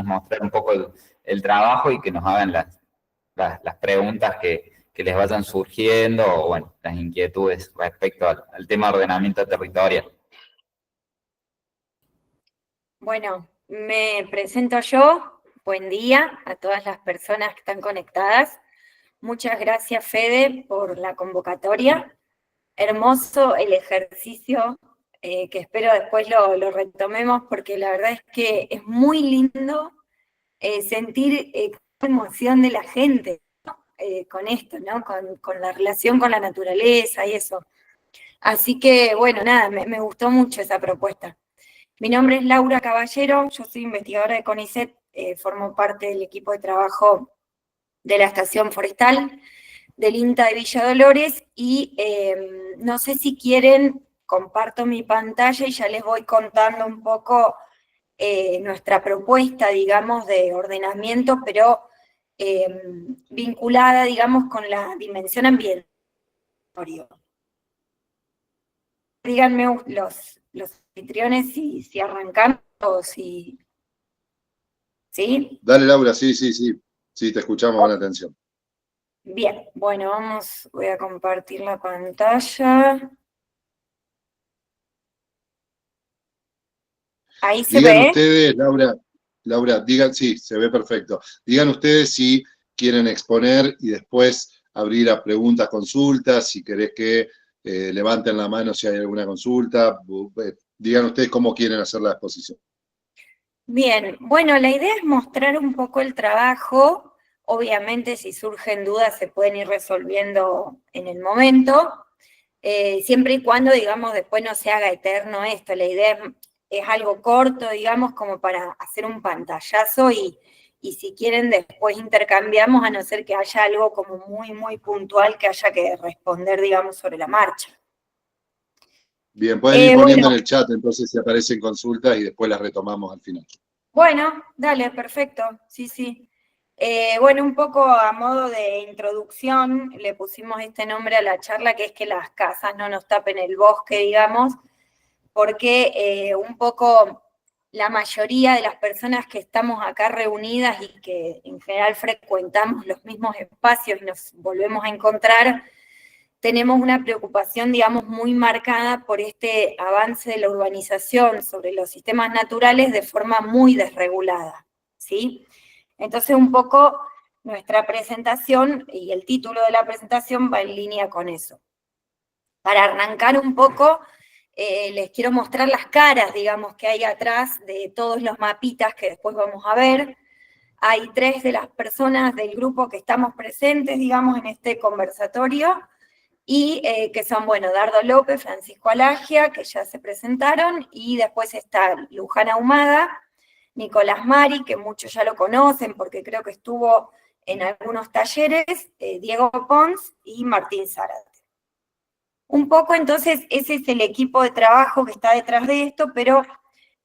mostrar un poco el trabajo y que nos hagan las preguntas que les vayan surgiendo, o bueno, las inquietudes respecto al tema de ordenamiento territorial. Bueno, me presento yo. Buen día a todas las personas que están conectadas. Muchas gracias, Fede, por la convocatoria. Hermoso el ejercicio, que espero después lo retomemos, porque la verdad es que es muy lindo sentir la emoción de la gente, ¿no? Con esto, ¿no? Con la relación con la naturaleza y eso. Así que, bueno, nada, me gustó mucho esa propuesta. Mi nombre es Laura Caballero, yo soy investigadora de CONICET, formo parte del equipo de trabajo de la Estación Forestal del INTA de Villa Dolores, y no sé si quieren, comparto mi pantalla y ya les voy contando un poco nuestra propuesta, digamos, de ordenamiento, pero vinculada, digamos, con la dimensión ambiental. Díganme los anfitriones si arrancamos o si... ¿Sí? Dale, Laura, sí, te escuchamos con atención. Bien, bueno, voy a compartir la pantalla. Ahí se Digan ve. ustedes, Laura, digan, sí, se ve perfecto. Digan ustedes si quieren exponer y después abrir a preguntas, consultas, si querés que levanten la mano si hay alguna consulta. Digan ustedes cómo quieren hacer la exposición. Bien, bueno, la idea es mostrar un poco el trabajo. Obviamente, si surgen dudas, se pueden ir resolviendo en el momento, siempre y cuando, digamos, después no se haga eterno esto. La idea es algo corto, digamos, como para hacer un pantallazo, y si quieren después intercambiamos, a no ser que haya algo como muy, muy puntual que haya que responder, digamos, sobre la marcha. Bien, pueden ir poniendo bueno, en el chat entonces si aparecen consultas y después las retomamos al final. Bueno, dale, perfecto, sí. Bueno, un poco a modo de introducción, le pusimos este nombre a la charla, que es que las casas no nos tapen el bosque, digamos, porque un poco la mayoría de las personas que estamos acá reunidas y que en general frecuentamos los mismos espacios y nos volvemos a encontrar, tenemos una preocupación, digamos, muy marcada por este avance de la urbanización sobre los sistemas naturales de forma muy desregulada, ¿sí? Entonces, un poco nuestra presentación y el título de la presentación va en línea con eso. Para arrancar un poco, les quiero mostrar las caras, digamos, que hay atrás de todos los mapitas que después vamos a ver. Hay 3 de las personas del grupo que estamos presentes, digamos, en este conversatorio, y que son, bueno, Dardo López, Francisco Alagia, que ya se presentaron, y después está Luján Ahumada, Nicolás Mari, que muchos ya lo conocen porque creo que estuvo en algunos talleres, Diego Pons y Martín Zárate. Un poco, entonces, ese es el equipo de trabajo que está detrás de esto, pero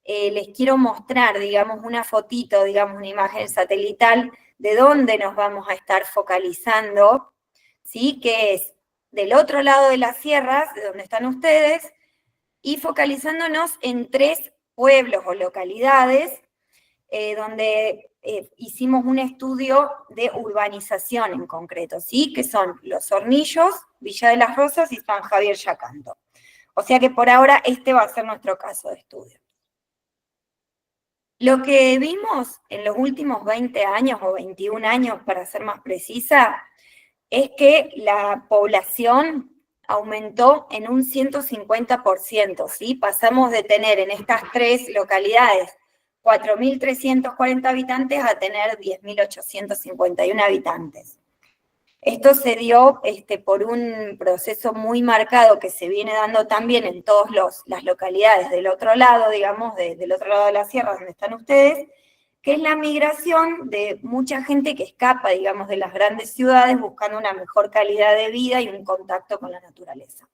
les quiero mostrar, digamos, una fotito, digamos, una imagen satelital de dónde nos vamos a estar focalizando, ¿sí? Que es del otro lado de las sierras, de donde están ustedes, y focalizándonos en 3 pueblos o localidades, donde hicimos un estudio de urbanización en concreto, ¿sí? Que son Los Hornillos, Villa de las Rosas y San Javier Yacanto. O sea que por ahora este va a ser nuestro caso de estudio. Lo que vimos en los últimos 20 años, o 21 años para ser más precisa, es que la población aumentó en un 150%, ¿sí? Pasamos de tener en estas 3 localidades 4.340 habitantes a tener 10.851 habitantes. Esto se dio por un proceso muy marcado que se viene dando también en todas las localidades del otro lado, digamos, del otro lado de la sierra donde están ustedes, que es la migración de mucha gente que escapa, digamos, de las grandes ciudades buscando una mejor calidad de vida y un contacto con la naturaleza.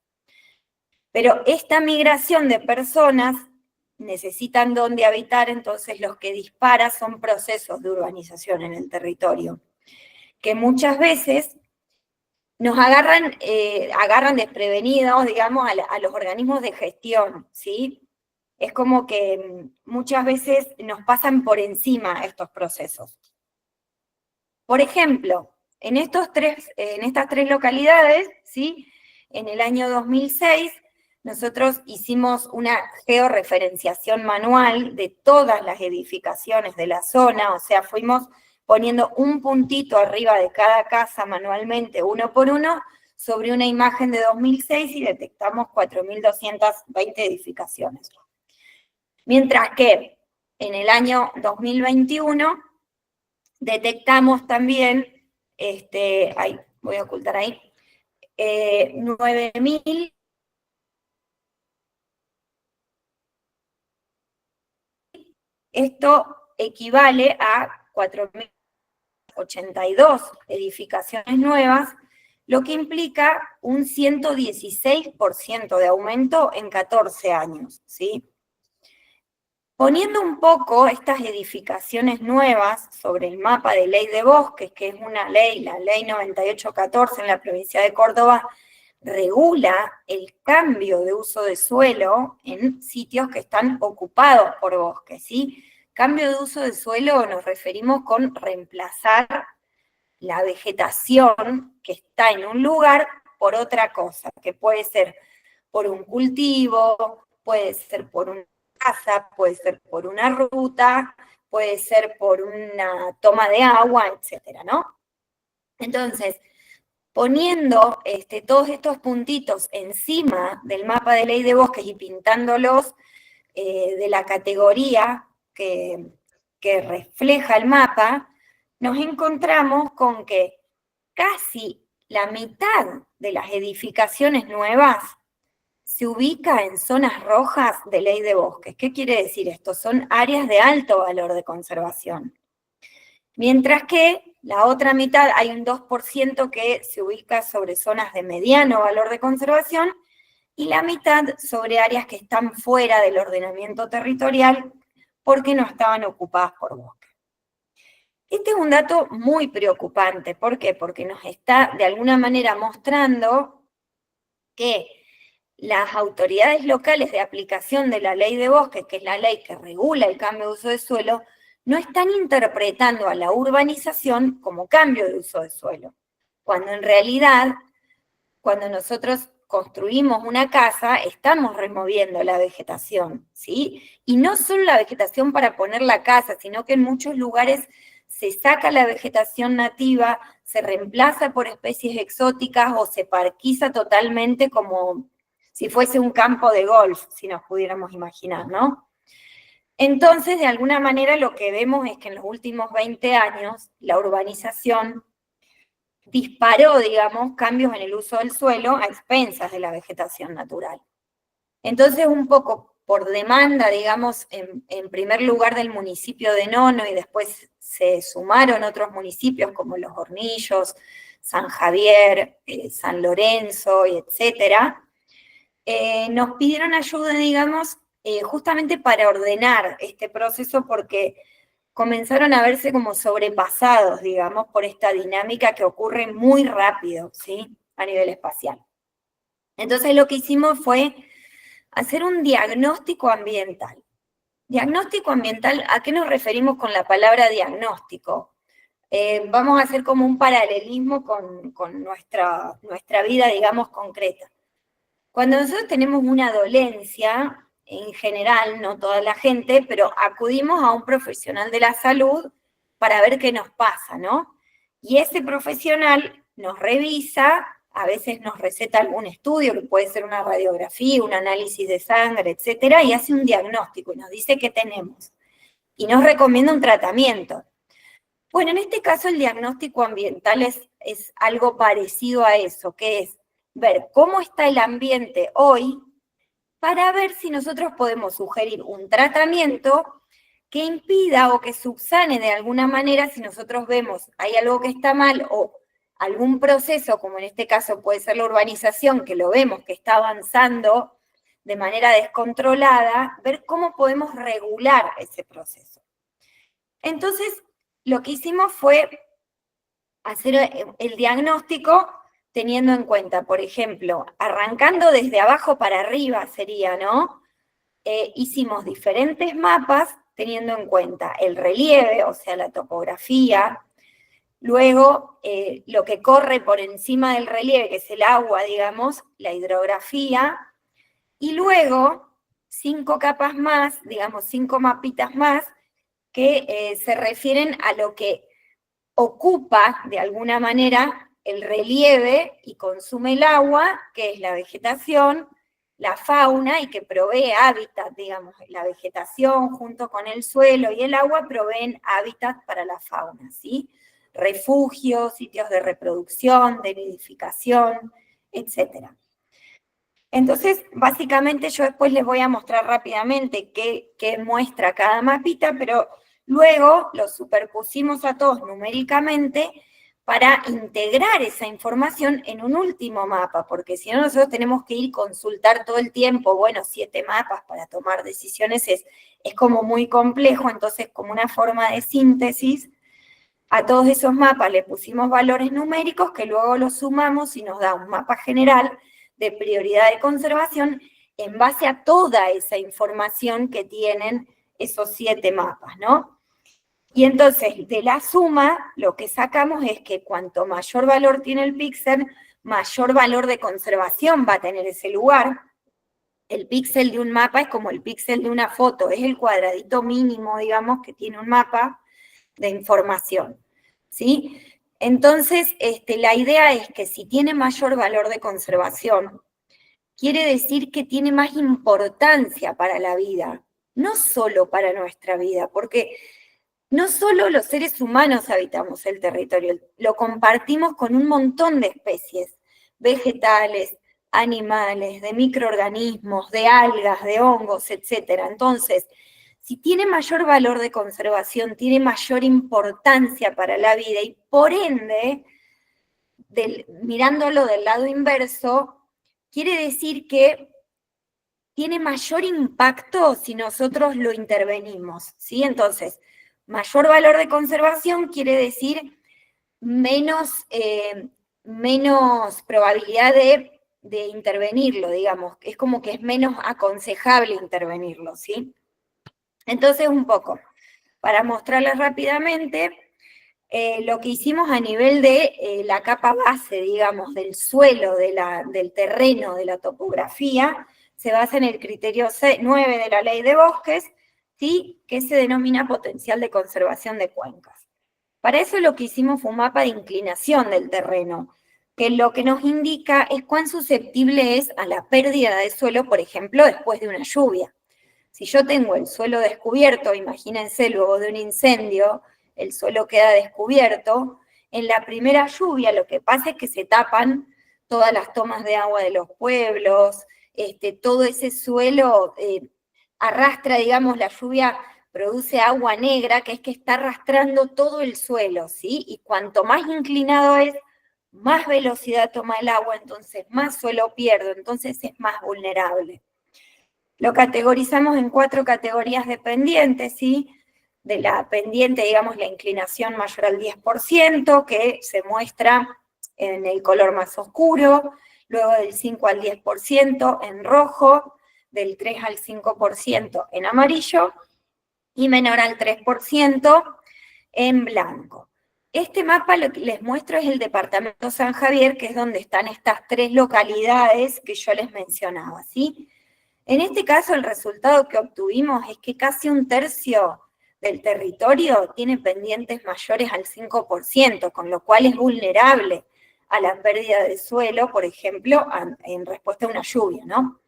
Pero esta migración de personas necesitan dónde habitar, entonces los que dispara son procesos de urbanización en el territorio, que muchas veces nos agarran desprevenidos, digamos, a los organismos de gestión, ¿sí? es como que muchas veces nos pasan por encima estos procesos. Por ejemplo, en estas tres localidades, ¿sí? En el año 2006, nosotros hicimos una georreferenciación manual de todas las edificaciones de la zona, o sea, fuimos poniendo un puntito arriba de cada casa manualmente, uno por uno, sobre una imagen de 2006 y detectamos 4.220 edificaciones. Mientras que en el año 2021 detectamos también, voy a ocultar ahí, 9.000. Esto equivale a 4.082 edificaciones nuevas, lo que implica un 116% de aumento en 14 años, ¿sí? Poniendo un poco estas edificaciones nuevas sobre el mapa de ley de bosques, que es una ley, la ley 9814 en la provincia de Córdoba, regula el cambio de uso de suelo en sitios que están ocupados por bosques, ¿sí? Cambio de uso de suelo nos referimos con reemplazar la vegetación que está en un lugar por otra cosa, que puede ser por un cultivo, puede ser por una casa, puede ser por una ruta, puede ser por una toma de agua, etcétera, ¿no? Entonces, poniendo todos estos puntitos encima del mapa de ley de bosques y pintándolos de la categoría que refleja el mapa, nos encontramos con que casi la mitad de las edificaciones nuevas se ubica en zonas rojas de ley de bosques. ¿Qué quiere decir esto? Son áreas de alto valor de conservación. Mientras que la otra mitad, hay un 2% que se ubica sobre zonas de mediano valor de conservación, y la mitad sobre áreas que están fuera del ordenamiento territorial porque no estaban ocupadas por bosque. Este es un dato muy preocupante. ¿Por qué? Porque nos está de alguna manera mostrando que las autoridades locales de aplicación de la ley de bosques, que es la ley que regula el cambio de uso de suelo, no están interpretando a la urbanización como cambio de uso de suelo, cuando en realidad, cuando nosotros construimos una casa, estamos removiendo la vegetación, ¿sí? Y no solo la vegetación para poner la casa, sino que en muchos lugares se saca la vegetación nativa, se reemplaza por especies exóticas o se parquiza totalmente como si fuese un campo de golf, si nos pudiéramos imaginar, ¿no? Entonces, de alguna manera, lo que vemos es que en los últimos 20 años, la urbanización disparó, digamos, cambios en el uso del suelo a expensas de la vegetación natural. Entonces, un poco por demanda, digamos, en primer lugar del municipio de Nono, y después se sumaron otros municipios como Los Hornillos, San Javier, San Lorenzo, y etcétera, nos pidieron ayuda, digamos, justamente para ordenar este proceso, porque comenzaron a verse como sobrepasados, digamos, por esta dinámica que ocurre muy rápido, ¿sí? A nivel espacial. Entonces lo que hicimos fue hacer un diagnóstico ambiental. Diagnóstico ambiental, ¿a qué nos referimos con la palabra diagnóstico? Vamos a hacer como un paralelismo con nuestra vida, digamos, concreta. Cuando nosotros tenemos una dolencia, en general, no toda la gente, pero acudimos a un profesional de la salud para ver qué nos pasa, ¿no? Y ese profesional nos revisa, a veces nos receta algún estudio, que puede ser una radiografía, un análisis de sangre, etcétera, y hace un diagnóstico y nos dice qué tenemos. Y nos recomienda un tratamiento. Bueno, en este caso el diagnóstico ambiental es algo parecido a eso, que es ver cómo está el ambiente hoy para ver si nosotros podemos sugerir un tratamiento que impida o que subsane de alguna manera si nosotros vemos hay algo que está mal o algún proceso, como en este caso puede ser la urbanización, que lo vemos que está avanzando de manera descontrolada, ver cómo podemos regular ese proceso. Entonces, lo que hicimos fue hacer el diagnóstico teniendo en cuenta, por ejemplo, arrancando desde abajo para arriba sería, ¿no? hicimos diferentes mapas teniendo en cuenta el relieve, o sea, la topografía, luego lo que corre por encima del relieve, que es el agua, digamos, la hidrografía, y luego 5 capas más, digamos, 5 mapitas más, que se refieren a lo que ocupa de alguna manera el relieve y consume el agua, que es la vegetación, la fauna, y que provee hábitat, digamos, la vegetación junto con el suelo y el agua proveen hábitat para la fauna, ¿sí? Refugios, sitios de reproducción, de nidificación, etc. Entonces, básicamente yo después les voy a mostrar rápidamente qué muestra cada mapita, pero luego los superpusimos a todos numéricamente para integrar esa información en un último mapa, porque si no nosotros tenemos que ir a consultar todo el tiempo, bueno, 7 mapas para tomar decisiones es como muy complejo, entonces como una forma de síntesis, a todos esos mapas le pusimos valores numéricos que luego los sumamos y nos da un mapa general de prioridad de conservación en base a toda esa información que tienen esos 7 mapas, ¿no? Y entonces, de la suma, lo que sacamos es que cuanto mayor valor tiene el píxel, mayor valor de conservación va a tener ese lugar. El píxel de un mapa es como el píxel de una foto, es el cuadradito mínimo, digamos, que tiene un mapa de información, ¿sí? Entonces, la idea es que si tiene mayor valor de conservación, quiere decir que tiene más importancia para la vida, no solo para nuestra vida, porque no solo los seres humanos habitamos el territorio, lo compartimos con un montón de especies, vegetales, animales, de microorganismos, de algas, de hongos, etc. Entonces, si tiene mayor valor de conservación, tiene mayor importancia para la vida y por ende, mirándolo del lado inverso, quiere decir que tiene mayor impacto si nosotros lo intervenimos, ¿sí? Entonces, mayor valor de conservación quiere decir menos probabilidad de intervenirlo, digamos. Es como que es menos aconsejable intervenirlo, ¿sí? Entonces, un poco, para mostrarles rápidamente, lo que hicimos a nivel de la capa base, digamos, del suelo, del terreno, de la topografía, se basa en el criterio 9 de la Ley de Bosques, ¿sí? Que se denomina potencial de conservación de cuencas. Para eso lo que hicimos fue un mapa de inclinación del terreno, que lo que nos indica es cuán susceptible es a la pérdida de suelo, por ejemplo, después de una lluvia. Si yo tengo el suelo descubierto, imagínense luego de un incendio, el suelo queda descubierto, en la primera lluvia lo que pasa es que se tapan todas las tomas de agua de los pueblos, todo ese suelo arrastra, digamos, la lluvia produce agua negra, que es que está arrastrando todo el suelo, ¿sí? Y cuanto más inclinado es, más velocidad toma el agua, entonces más suelo pierde, entonces es más vulnerable. Lo categorizamos en 4 categorías de pendientes, ¿sí? De la pendiente, digamos, la inclinación mayor al 10%, que se muestra en el color más oscuro, luego del 5 al 10% en rojo, del 3 al 5% en amarillo, y menor al 3% en blanco. Este mapa lo que les muestro es el departamento San Javier, que es donde están estas 3 localidades que yo les mencionaba, ¿sí? En este caso, el resultado que obtuvimos es que casi 1/3 del territorio tiene pendientes mayores al 5%, con lo cual es vulnerable a la pérdida de suelo, por ejemplo, en respuesta a una lluvia, ¿no?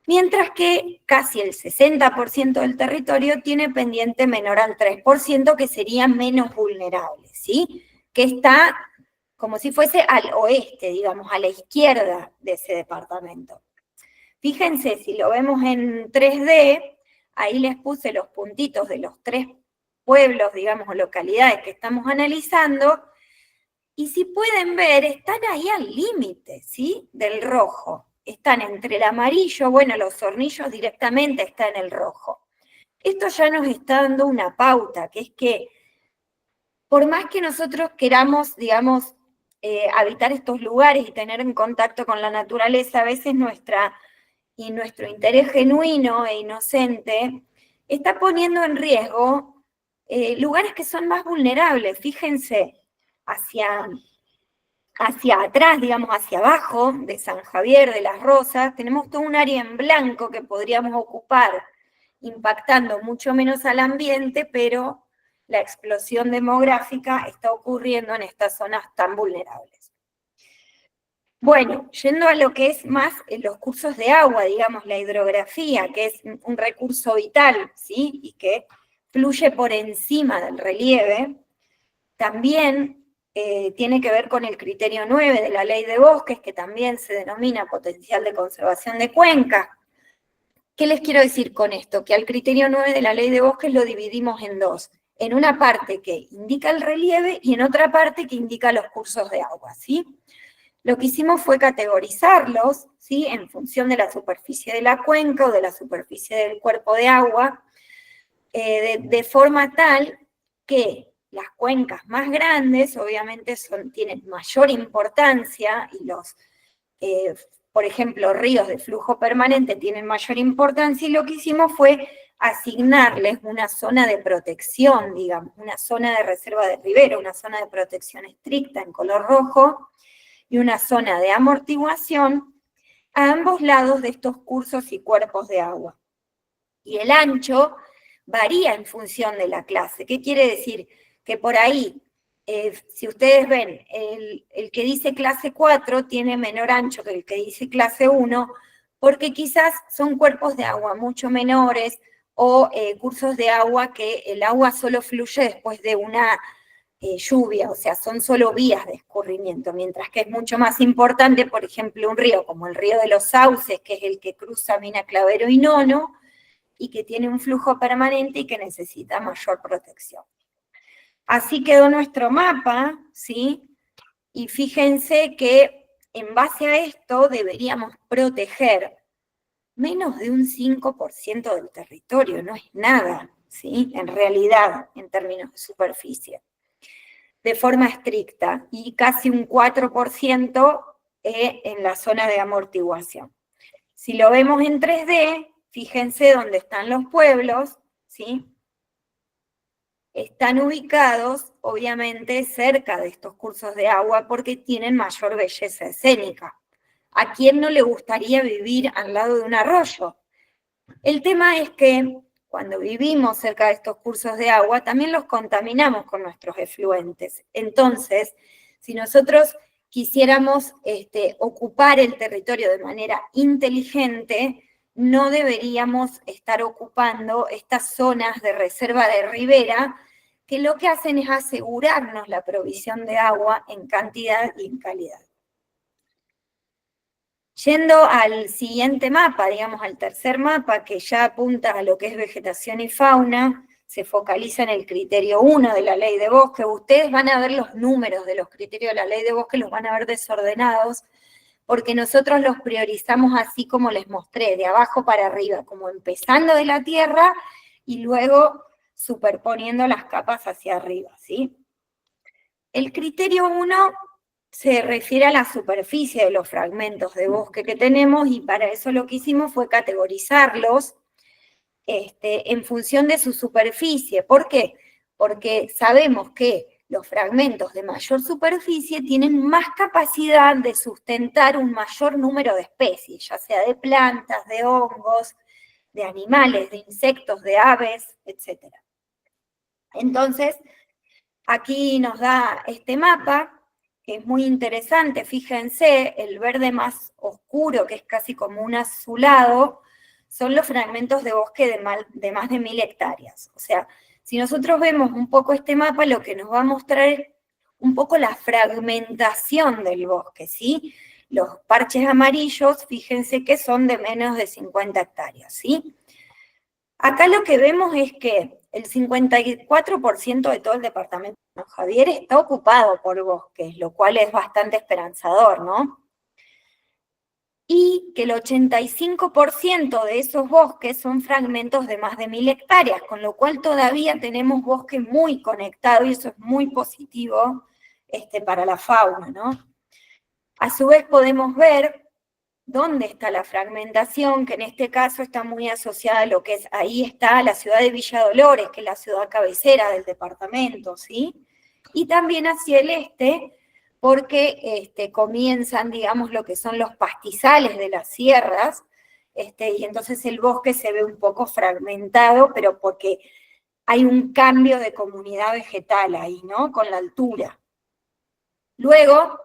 Mientras que casi el 60% del territorio tiene pendiente menor al 3%, que sería menos vulnerable, ¿sí? Que está como si fuese al oeste, digamos, a la izquierda de ese departamento. Fíjense, si lo vemos en 3D, ahí les puse los puntitos de los 3 pueblos, digamos, o localidades que estamos analizando, y si pueden ver, están ahí al límite, ¿sí? Del rojo. Están entre el amarillo, bueno, los Hornillos directamente están en el rojo. Esto ya nos está dando una pauta, que es que por más que nosotros queramos, digamos, habitar estos lugares y tener en contacto con la naturaleza, a veces nuestra y nuestro interés genuino e inocente está poniendo en riesgo lugares que son más vulnerables. Fíjense, hacia atrás, digamos, hacia abajo de San Javier, de Las Rosas, tenemos todo un área en blanco que podríamos ocupar, impactando mucho menos al ambiente, pero la explosión demográfica está ocurriendo en estas zonas tan vulnerables. Bueno, yendo a lo que es más los cursos de agua, digamos, la hidrografía, que es un recurso vital, ¿sí? Y que fluye por encima del relieve, también tiene que ver con el criterio 9 de la Ley de Bosques, que también se denomina potencial de conservación de cuencas. ¿Qué les quiero decir con esto? Que al criterio 9 de la Ley de Bosques lo dividimos en dos. En una parte que indica el relieve y en otra parte que indica los cursos de agua, ¿sí? Lo que hicimos fue categorizarlos, ¿sí? En función de la superficie de la cuenca o de la superficie del cuerpo de agua, de forma tal que las cuencas más grandes, obviamente, tienen mayor importancia, y los, por ejemplo, ríos de flujo permanente tienen mayor importancia, y lo que hicimos fue asignarles una zona de protección, digamos, una zona de reserva de ribera, una zona de protección estricta en color rojo, y una zona de amortiguación a ambos lados de estos cursos y cuerpos de agua. Y el ancho varía en función de la clase. ¿Qué quiere decir? Que por ahí, si ustedes ven, el que dice clase 4 tiene menor ancho que el que dice clase 1, porque quizás son cuerpos de agua mucho menores, o cursos de agua que el agua solo fluye después de una lluvia, o sea, son solo vías de escurrimiento, mientras que es mucho más importante, por ejemplo, un río como el río de los Sauces, que es el que cruza Mina, Clavero y Nono, y que tiene un flujo permanente y que necesita mayor protección. Así quedó nuestro mapa, ¿sí? Y fíjense que en base a esto deberíamos proteger menos de un 5% del territorio, no es nada, ¿sí? En realidad, en términos de superficie, de forma estricta, y casi un 4% en la zona de amortiguación. Si lo vemos en 3D, fíjense dónde están los pueblos, ¿sí? Están ubicados, obviamente, cerca de estos cursos de agua porque tienen mayor belleza escénica. ¿A quién no le gustaría vivir al lado de un arroyo? El tema es que cuando vivimos cerca de estos cursos de agua, también los contaminamos con nuestros efluentes. Entonces, si nosotros quisiéramos ocupar el territorio de manera inteligente, no deberíamos estar ocupando estas zonas de reserva de ribera, que lo que hacen es asegurarnos la provisión de agua en cantidad y en calidad. Yendo al siguiente mapa, digamos al tercer mapa, que ya apunta a lo que es vegetación y fauna, se focaliza en el criterio 1 de la Ley de Bosque. Ustedes van a ver los números de los criterios de la Ley de Bosque, los van a ver desordenados, porque nosotros los priorizamos así como les mostré, de abajo para arriba, como empezando de la tierra y luego superponiendo las capas hacia arriba, ¿sí? El criterio 1 se refiere a la superficie de los fragmentos de bosque que tenemos, y para eso lo que hicimos fue categorizarlos en función de su superficie. ¿Por qué? Porque sabemos que los fragmentos de mayor superficie tienen más capacidad de sustentar un mayor número de especies, ya sea de plantas, de hongos, de animales, de insectos, de aves, etc. Entonces, aquí nos da este mapa, que es muy interesante. Fíjense, el verde más oscuro, que es casi como un azulado, son los fragmentos de bosque de más de 1000 hectáreas. O sea, si nosotros vemos un poco este mapa, lo que nos va a mostrar es un poco la fragmentación del bosque, ¿sí? Los parches amarillos, fíjense que son de menos de 50 hectáreas, ¿sí? Acá lo que vemos es que el 54% de todo el departamento de San Javier está ocupado por bosques, lo cual es bastante esperanzador, ¿no? Y que el 85% de esos bosques son fragmentos de más de 1000 hectáreas, con lo cual todavía tenemos bosque muy conectado, y eso es muy positivo para la fauna, ¿no? A su vez podemos ver dónde está la fragmentación, que en este caso está muy asociada a lo que es, ahí está la ciudad de Villa Dolores, que es la ciudad cabecera del departamento, ¿sí? Y también hacia el este, porque comienzan, digamos, lo que son los pastizales de las sierras, y entonces el bosque se ve un poco fragmentado, pero porque hay un cambio de comunidad vegetal ahí, ¿no? Con la altura. Luego,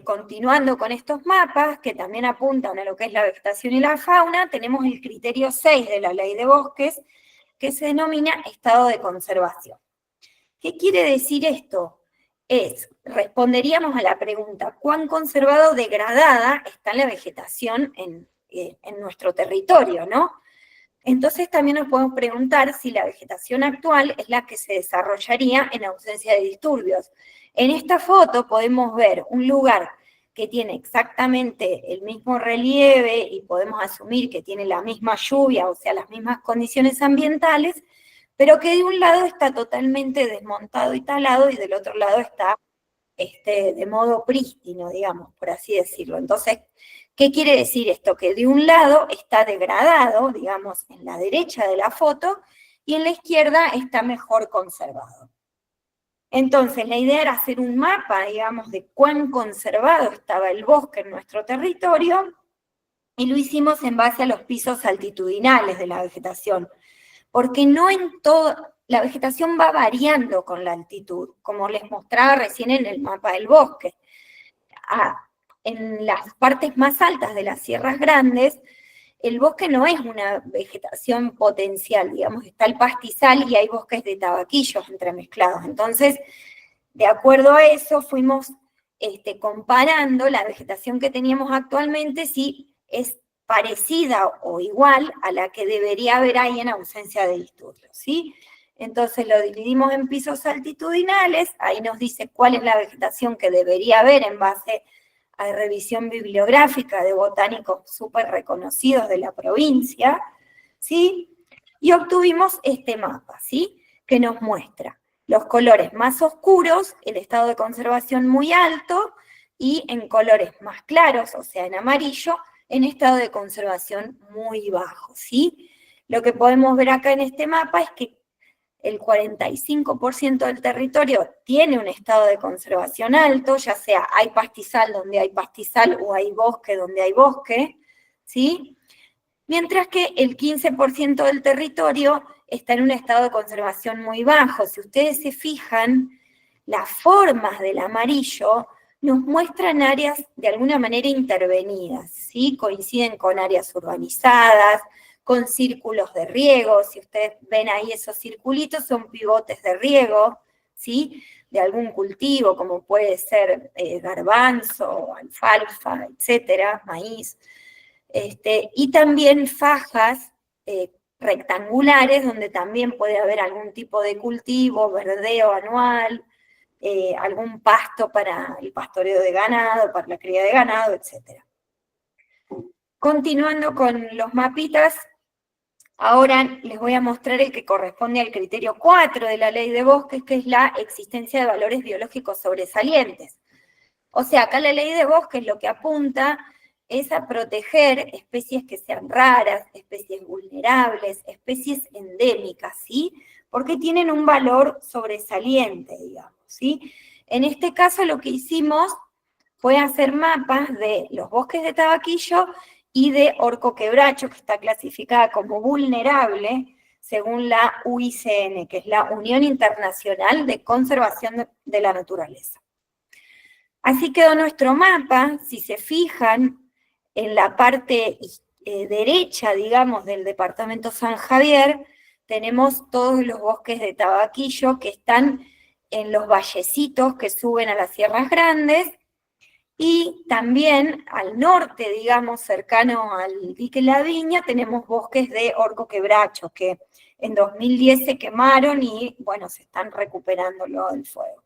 continuando con estos mapas, que también apuntan a lo que es la vegetación y la fauna, tenemos el criterio 6 de la Ley de Bosques, que se denomina estado de conservación. ¿Qué quiere decir esto? Responderíamos a la pregunta, ¿cuán conservado o degradada está la vegetación en nuestro territorio, ¿no? Entonces también nos podemos preguntar si la vegetación actual es la que se desarrollaría en ausencia de disturbios. En esta foto podemos ver un lugar que tiene exactamente el mismo relieve y podemos asumir que tiene la misma lluvia, o sea, las mismas condiciones ambientales, pero que de un lado está totalmente desmontado y talado y del otro lado está de modo prístino, digamos, por así decirlo. Entonces, ¿qué quiere decir esto? Que de un lado está degradado, digamos, en la derecha de la foto, y en la izquierda está mejor conservado. Entonces, la idea era hacer un mapa, digamos, de cuán conservado estaba el bosque en nuestro territorio, y lo hicimos en base a los pisos altitudinales de la vegetación, porque no en todo, la vegetación va variando con la altitud, como les mostraba recién en el mapa del bosque. En las partes más altas de las sierras grandes, el bosque no es una vegetación potencial, digamos, está el pastizal y hay bosques de tabaquillos entremezclados. Entonces, de acuerdo a eso, fuimos comparando la vegetación que teníamos actualmente, si es parecida o igual a la que debería haber ahí en ausencia de disturbios, ¿sí? Entonces lo dividimos en pisos altitudinales, ahí nos dice cuál es la vegetación que debería haber en base a revisión bibliográfica de botánicos súper reconocidos de la provincia, ¿sí? Y obtuvimos este mapa, ¿sí? Que nos muestra los colores más oscuros, el estado de conservación muy alto, y en colores más claros, o sea, en amarillo, en estado de conservación muy bajo, ¿sí? Lo que podemos ver acá en este mapa es que el 45% del territorio tiene un estado de conservación alto, ya sea hay pastizal donde hay pastizal o hay bosque donde hay bosque, ¿sí? Mientras que el 15% del territorio está en un estado de conservación muy bajo. Si ustedes se fijan, las formas del amarillo nos muestran áreas de alguna manera intervenidas, ¿sí? Coinciden con áreas urbanizadas, con círculos de riego. Si ustedes ven ahí esos circulitos, son pivotes de riego, ¿sí? De algún cultivo, como puede ser garbanzo, alfalfa, etcétera, maíz. Y también fajas rectangulares, donde también puede haber algún tipo de cultivo, verdeo anual, algún pasto para el pastoreo de ganado, para la cría de ganado, etc. Continuando con los mapitas, ahora les voy a mostrar el que corresponde al criterio 4 de la Ley de Bosques, que es la existencia de valores biológicos sobresalientes. O sea, acá la Ley de Bosques lo que apunta es a proteger especies que sean raras, especies vulnerables, especies endémicas, ¿sí? Porque tienen un valor sobresaliente, digamos, ¿sí? En este caso lo que hicimos fue hacer mapas de los bosques de tabaquillo y de orco quebracho, que está clasificada como vulnerable según la UICN, que es la Unión Internacional de Conservación de la Naturaleza. Así quedó nuestro mapa. Si se fijan en la parte derecha, digamos, del departamento San Javier, tenemos todos los bosques de tabaquillo que están en los vallecitos que suben a las sierras grandes, y también al norte, digamos, cercano al dique La Viña, tenemos bosques de orco quebracho, que en 2010 se quemaron y, bueno, se están recuperando luego del fuego.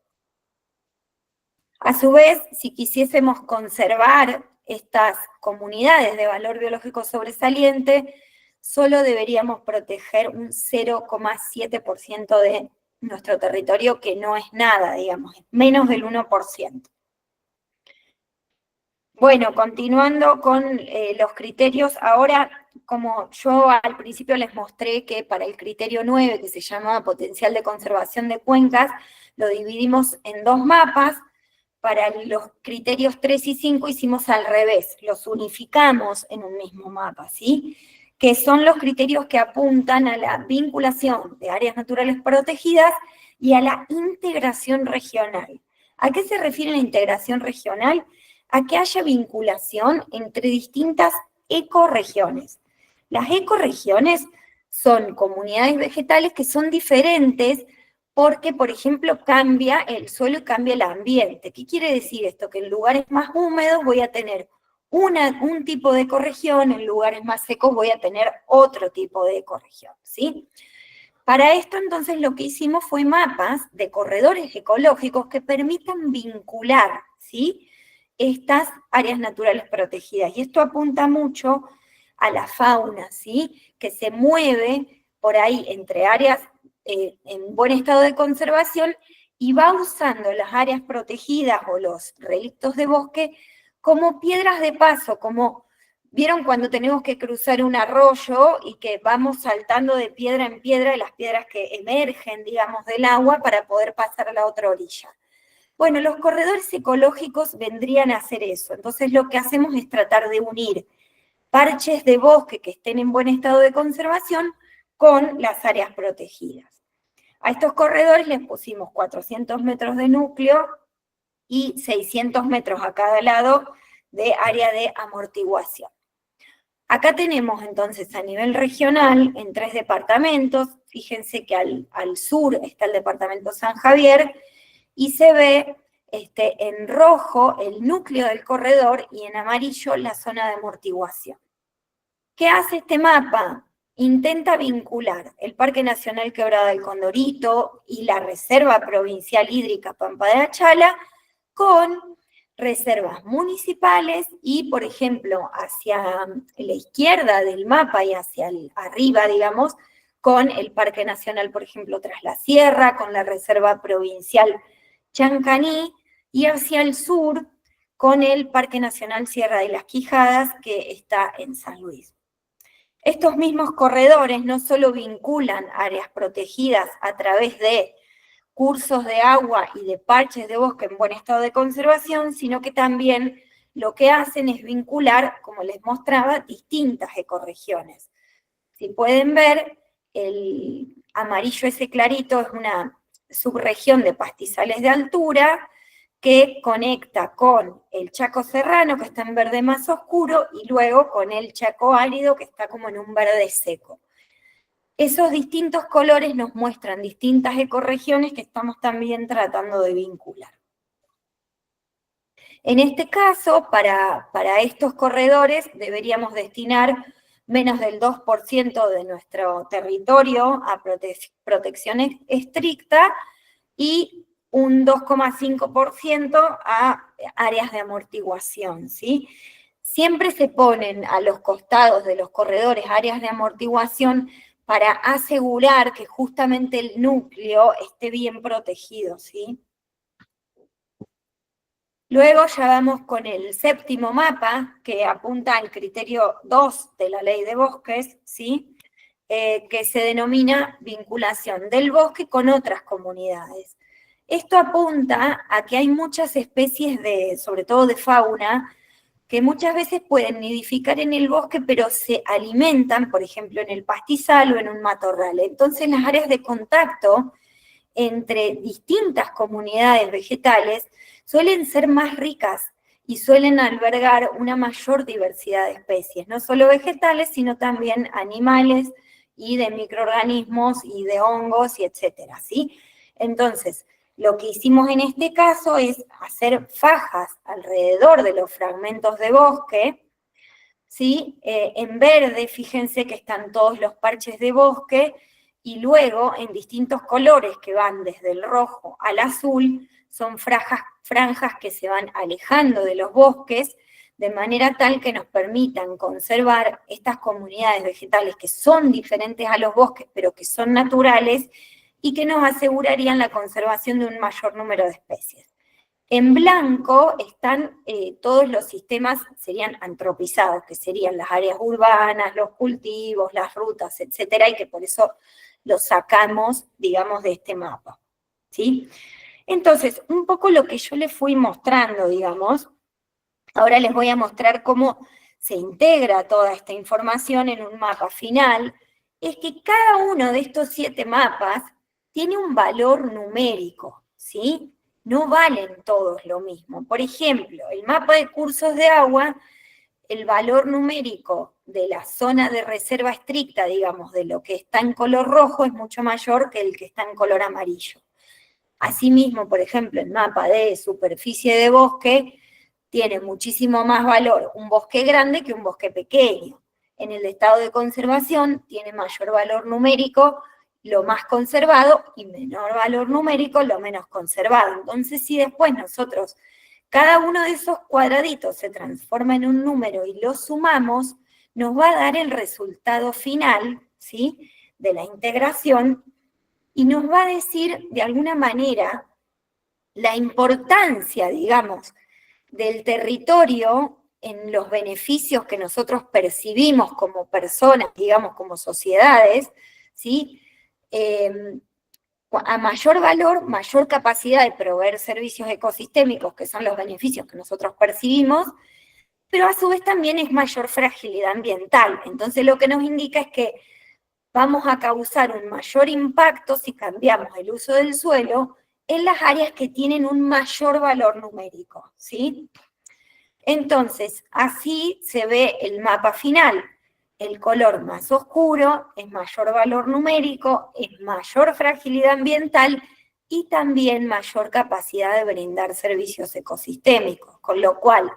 A su vez, si quisiésemos conservar estas comunidades de valor biológico sobresaliente, solo deberíamos proteger un 0,7% de nuestro territorio, que no es nada, digamos, es menos del 1%. Bueno, continuando con los criterios, ahora, como yo al principio les mostré que para el criterio 9, que se llama potencial de conservación de cuencas, lo dividimos en dos mapas. Para los criterios 3 y 5 hicimos al revés, los unificamos en un mismo mapa, ¿sí? Que son los criterios que apuntan a la vinculación de áreas naturales protegidas y a la integración regional. ¿A qué se refiere la integración regional? A que haya vinculación entre distintas ecorregiones. Las ecorregiones son comunidades vegetales que son diferentes porque, por ejemplo, cambia el suelo y cambia el ambiente. ¿Qué quiere decir esto? Que en lugares más húmedos voy a tener un tipo de ecorregión, en lugares más secos voy a tener otro tipo de ecorregión, ¿sí? Para esto, entonces, lo que hicimos fue mapas de corredores ecológicos que permitan vincular, ¿sí?, estas áreas naturales protegidas. Y esto apunta mucho a la fauna, ¿sí?, que se mueve por ahí entre áreas en buen estado de conservación y va usando las áreas protegidas o los relictos de bosque como piedras de paso, como, ¿vieron cuando tenemos que cruzar un arroyo y que vamos saltando de piedra en piedra, las piedras que emergen, digamos, del agua para poder pasar a la otra orilla? Bueno, los corredores ecológicos vendrían a hacer eso. Entonces lo que hacemos es tratar de unir parches de bosque que estén en buen estado de conservación con las áreas protegidas. A estos corredores les pusimos 400 metros de núcleo y 600 metros a cada lado de área de amortiguación. Acá tenemos entonces a nivel regional en 3 departamentos. Fíjense que al sur está el departamento San Javier, y se ve en rojo el núcleo del corredor y en amarillo la zona de amortiguación. ¿Qué hace este mapa? Intenta vincular el Parque Nacional Quebrada del Condorito y la Reserva Provincial Hídrica Pampa de Achala con reservas municipales y, por ejemplo, hacia la izquierda del mapa y hacia arriba, digamos, con el Parque Nacional, por ejemplo, Tras la Sierra, con la Reserva Provincial Chancaní, y hacia el sur con el Parque Nacional Sierra de las Quijadas, que está en San Luis. Estos mismos corredores no solo vinculan áreas protegidas a través de cursos de agua y de parches de bosque en buen estado de conservación, sino que también lo que hacen es vincular, como les mostraba, distintas ecorregiones. Si pueden ver, el amarillo ese clarito es una subregión de pastizales de altura que conecta con el Chaco Serrano, que está en verde más oscuro, y luego con el Chaco árido, que está como en un verde seco. Esos distintos colores nos muestran distintas ecorregiones que estamos también tratando de vincular. En este caso, para estos corredores deberíamos destinar menos del 2% de nuestro territorio a protección estricta y un 2,5% a áreas de amortiguación, ¿sí? Siempre se ponen a los costados de los corredores áreas de amortiguación para asegurar que justamente el núcleo esté bien protegido, ¿sí? Luego ya vamos con el séptimo mapa, que apunta al criterio 2 de la Ley de Bosques, ¿sí? Que se denomina vinculación del bosque con otras comunidades. Esto apunta a que hay muchas especies, sobre todo de fauna, que muchas veces pueden nidificar en el bosque, pero se alimentan, por ejemplo, en el pastizal o en un matorral. Entonces las áreas de contacto entre distintas comunidades vegetales suelen ser más ricas y suelen albergar una mayor diversidad de especies, no solo vegetales, sino también animales y de microorganismos y de hongos y etcétera, ¿sí? Entonces, lo que hicimos en este caso es hacer fajas alrededor de los fragmentos de bosque, ¿sí? En verde, fíjense que están todos los parches de bosque, y luego en distintos colores que van desde el rojo al azul, son franjas que se van alejando de los bosques, de manera tal que nos permitan conservar estas comunidades vegetales que son diferentes a los bosques, pero que son naturales, y que nos asegurarían la conservación de un mayor número de especies. En blanco están todos los sistemas, serían antropizados, que serían las áreas urbanas, los cultivos, las rutas, etcétera, y que por eso los sacamos, digamos, de este mapa, ¿sí? Entonces, un poco lo que yo les fui mostrando, digamos, ahora les voy a mostrar cómo se integra toda esta información en un mapa final, es que cada uno de estos 7 mapas tiene un valor numérico, ¿sí? No valen todos lo mismo. Por ejemplo, el mapa de cursos de agua, el valor numérico de la zona de reserva estricta, digamos, de lo que está en color rojo, es mucho mayor que el que está en color amarillo. Asimismo, por ejemplo, el mapa de superficie de bosque tiene muchísimo más valor un bosque grande que un bosque pequeño. En el estado de conservación tiene mayor valor numérico lo más conservado y menor valor numérico lo menos conservado. Entonces, si después nosotros, cada uno de esos cuadraditos se transforma en un número y lo sumamos, nos va a dar el resultado final, ¿sí?, de la integración, y nos va a decir, de alguna manera, la importancia, digamos, del territorio en los beneficios que nosotros percibimos como personas, digamos, como sociedades, ¿sí? A mayor valor, mayor capacidad de proveer servicios ecosistémicos, que son los beneficios que nosotros percibimos, pero a su vez también es mayor fragilidad ambiental. Entonces lo que nos indica es que vamos a causar un mayor impacto si cambiamos el uso del suelo en las áreas que tienen un mayor valor numérico, ¿sí? Entonces, así se ve el mapa final. El color más oscuro es mayor valor numérico, es mayor fragilidad ambiental y también mayor capacidad de brindar servicios ecosistémicos, con lo cual,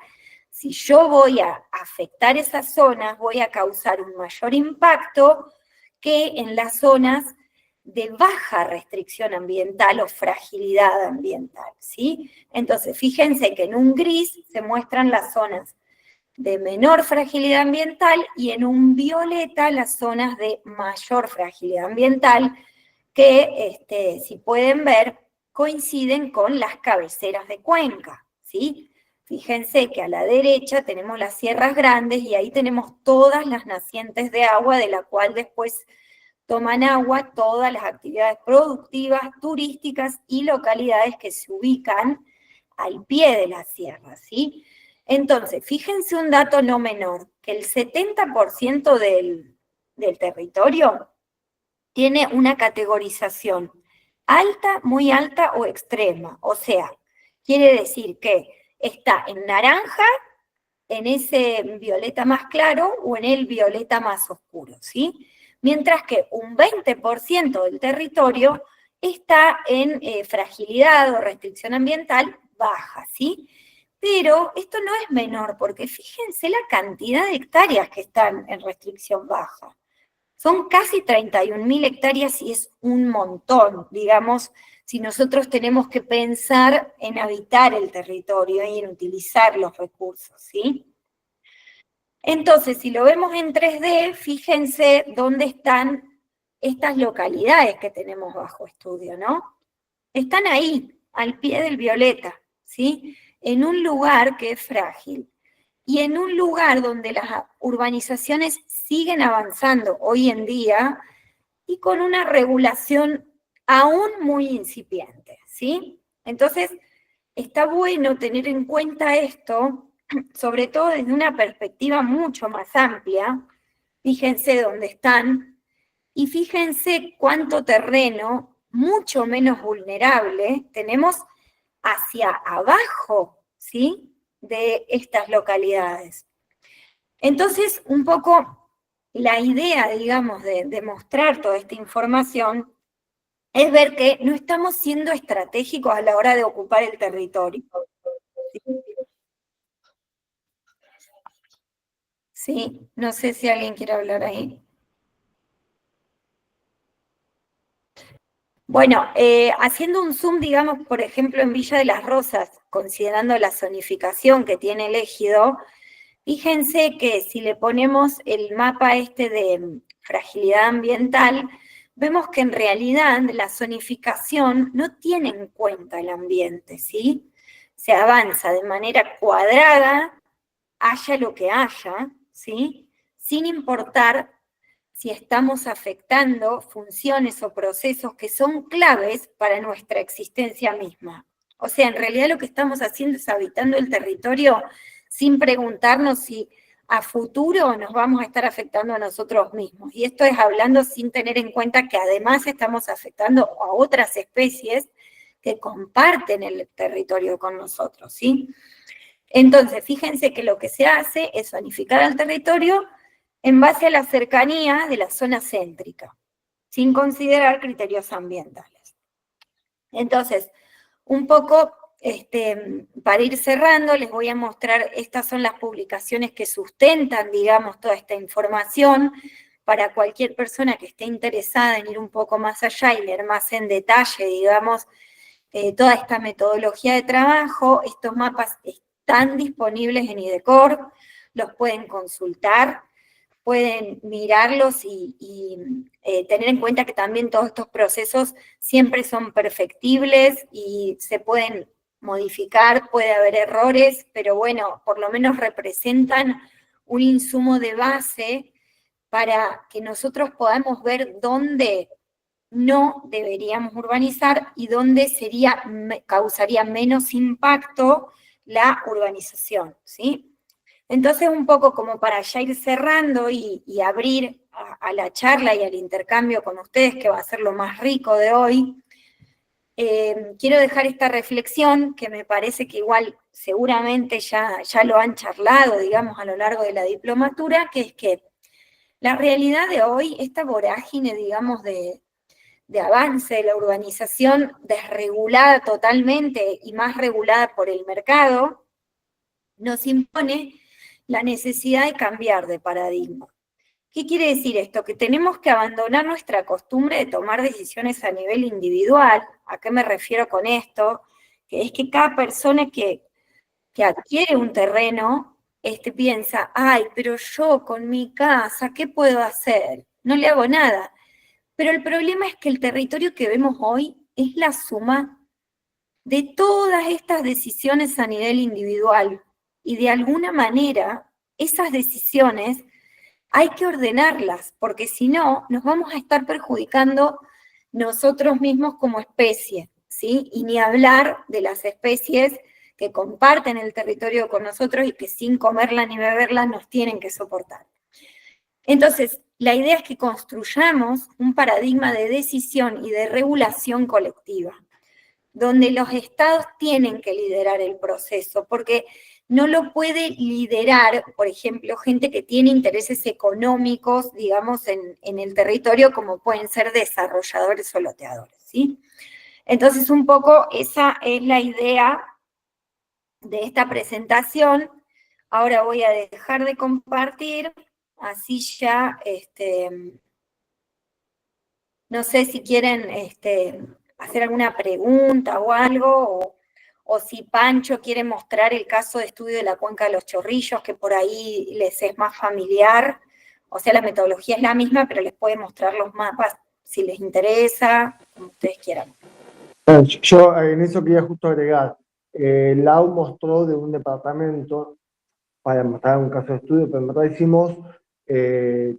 si yo voy a afectar esas zonas, voy a causar un mayor impacto que en las zonas de baja restricción ambiental o fragilidad ambiental, ¿sí? Entonces, fíjense que en un gris se muestran las zonas de menor fragilidad ambiental y en un violeta las zonas de mayor fragilidad ambiental que, si pueden ver, coinciden con las cabeceras de cuenca, ¿sí? Fíjense que a la derecha tenemos las sierras grandes y ahí tenemos todas las nacientes de agua de la cual después toman agua todas las actividades productivas, turísticas y localidades que se ubican al pie de la sierra, ¿sí? Entonces, fíjense un dato no menor, que el 70% del territorio tiene una categorización alta, muy alta o extrema. O sea, quiere decir que está en naranja, en ese violeta más claro o en el violeta más oscuro, ¿sí? Mientras que un 20% del territorio está en fragilidad o restricción ambiental baja, ¿sí? Pero esto no es menor, porque fíjense la cantidad de hectáreas que están en restricción baja. Son casi 31.000 hectáreas y es un montón, digamos, si nosotros tenemos que pensar en habitar el territorio y en utilizar los recursos, ¿sí? Entonces, si lo vemos en 3D, fíjense dónde están estas localidades que tenemos bajo estudio, ¿no? Están ahí, al pie del violeta, ¿sí? En un lugar que es frágil y en un lugar donde las urbanizaciones siguen avanzando hoy en día y con una regulación aún muy incipiente, ¿sí? Entonces, está bueno tener en cuenta esto, sobre todo desde una perspectiva mucho más amplia. Fíjense dónde están y fíjense cuánto terreno mucho menos vulnerable tenemos hacia abajo, ¿sí?, de estas localidades. Entonces, un poco la idea, digamos, de mostrar toda esta información es ver que no estamos siendo estratégicos a la hora de ocupar el territorio. Sí, no sé si alguien quiere hablar ahí. Bueno, haciendo un zoom, digamos, por ejemplo, en Villa de las Rosas, considerando la zonificación que tiene el ejido, fíjense que si le ponemos el mapa este de fragilidad ambiental, vemos que en realidad la zonificación no tiene en cuenta el ambiente, ¿sí? se avanza de manera cuadrada, haya lo que haya, ¿sí? Sin importar si estamos afectando funciones o procesos que son claves para nuestra existencia misma. O sea, en realidad lo que estamos haciendo es habitando el territorio sin preguntarnos si a futuro nos vamos a estar afectando a nosotros mismos. Y esto es hablando sin tener en cuenta que además estamos afectando a otras especies que comparten el territorio con nosotros, ¿sí? Entonces, fíjense que lo que se hace es zonificar al territorio en base a la cercanía de la zona céntrica, sin considerar criterios ambientales. Entonces, un poco para ir cerrando, les voy a mostrar, estas son las publicaciones que sustentan, digamos, toda esta información, para cualquier persona que esté interesada en ir un poco más allá y leer más en detalle, digamos, toda esta metodología de trabajo. Estos mapas están disponibles en IDECOR, los pueden consultar, pueden mirarlos y tener en cuenta que también todos estos procesos siempre son perfectibles y se pueden modificar, puede haber errores, pero bueno, por lo menos representan un insumo de base para que nosotros podamos ver dónde no deberíamos urbanizar y dónde causaría menos impacto la urbanización, ¿sí? Entonces, un poco como para ya ir cerrando y abrir a la charla y al intercambio con ustedes, que va a ser lo más rico de hoy, quiero dejar esta reflexión, que me parece que igual seguramente ya lo han charlado, digamos, a lo largo de la diplomatura, que es que la realidad de hoy, esta vorágine, digamos, de avance de la urbanización desregulada totalmente y más regulada por el mercado, nos impone la necesidad de cambiar de paradigma. ¿Qué quiere decir esto? Que tenemos que abandonar nuestra costumbre de tomar decisiones a nivel individual. ¿A qué me refiero con esto? Que es que cada persona que adquiere un terreno, piensa, ay, pero yo con mi casa, ¿qué puedo hacer? No le hago nada. Pero el problema es que el territorio que vemos hoy es la suma de todas estas decisiones a nivel individual. Y de alguna manera, esas decisiones hay que ordenarlas, porque si no, nos vamos a estar perjudicando nosotros mismos como especie, ¿sí? Y ni hablar de las especies que comparten el territorio con nosotros y que sin comerla ni beberla nos tienen que soportar. Entonces, la idea es que construyamos un paradigma de decisión y de regulación colectiva, donde los estados tienen que liderar el proceso, porque no lo puede liderar, por ejemplo, gente que tiene intereses económicos, digamos, en el territorio, como pueden ser desarrolladores o loteadores, ¿sí? Entonces, un poco esa es la idea de esta presentación. Ahora voy a dejar de compartir, así ya, no sé si quieren hacer alguna pregunta o algo, o si Pancho quiere mostrar el caso de estudio de la cuenca de los Chorrillos, que por ahí les es más familiar. O sea, la metodología es la misma, pero les puede mostrar los mapas si les interesa, como ustedes quieran. Yo en eso quería justo agregar, Lau mostró de un departamento para mostrar un caso de estudio, pero en verdad hicimos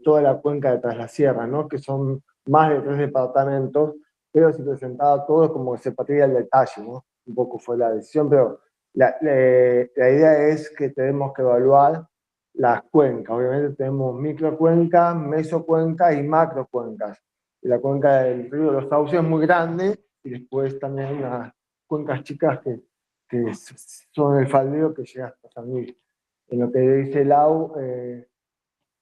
toda la cuenca de Tras la Sierra, ¿no? Que son más de 3 departamentos, pero se presentaba todo como que se partía el detalle, ¿no? Un poco fue la decisión, pero la idea es que tenemos que evaluar las cuencas. Obviamente tenemos microcuencas, mesocuencas y macrocuencas. Y la cuenca del río de los Sauces es muy grande, y después también unas cuencas chicas que son el faldeo que llega hasta San Luis. En lo que dice Lau,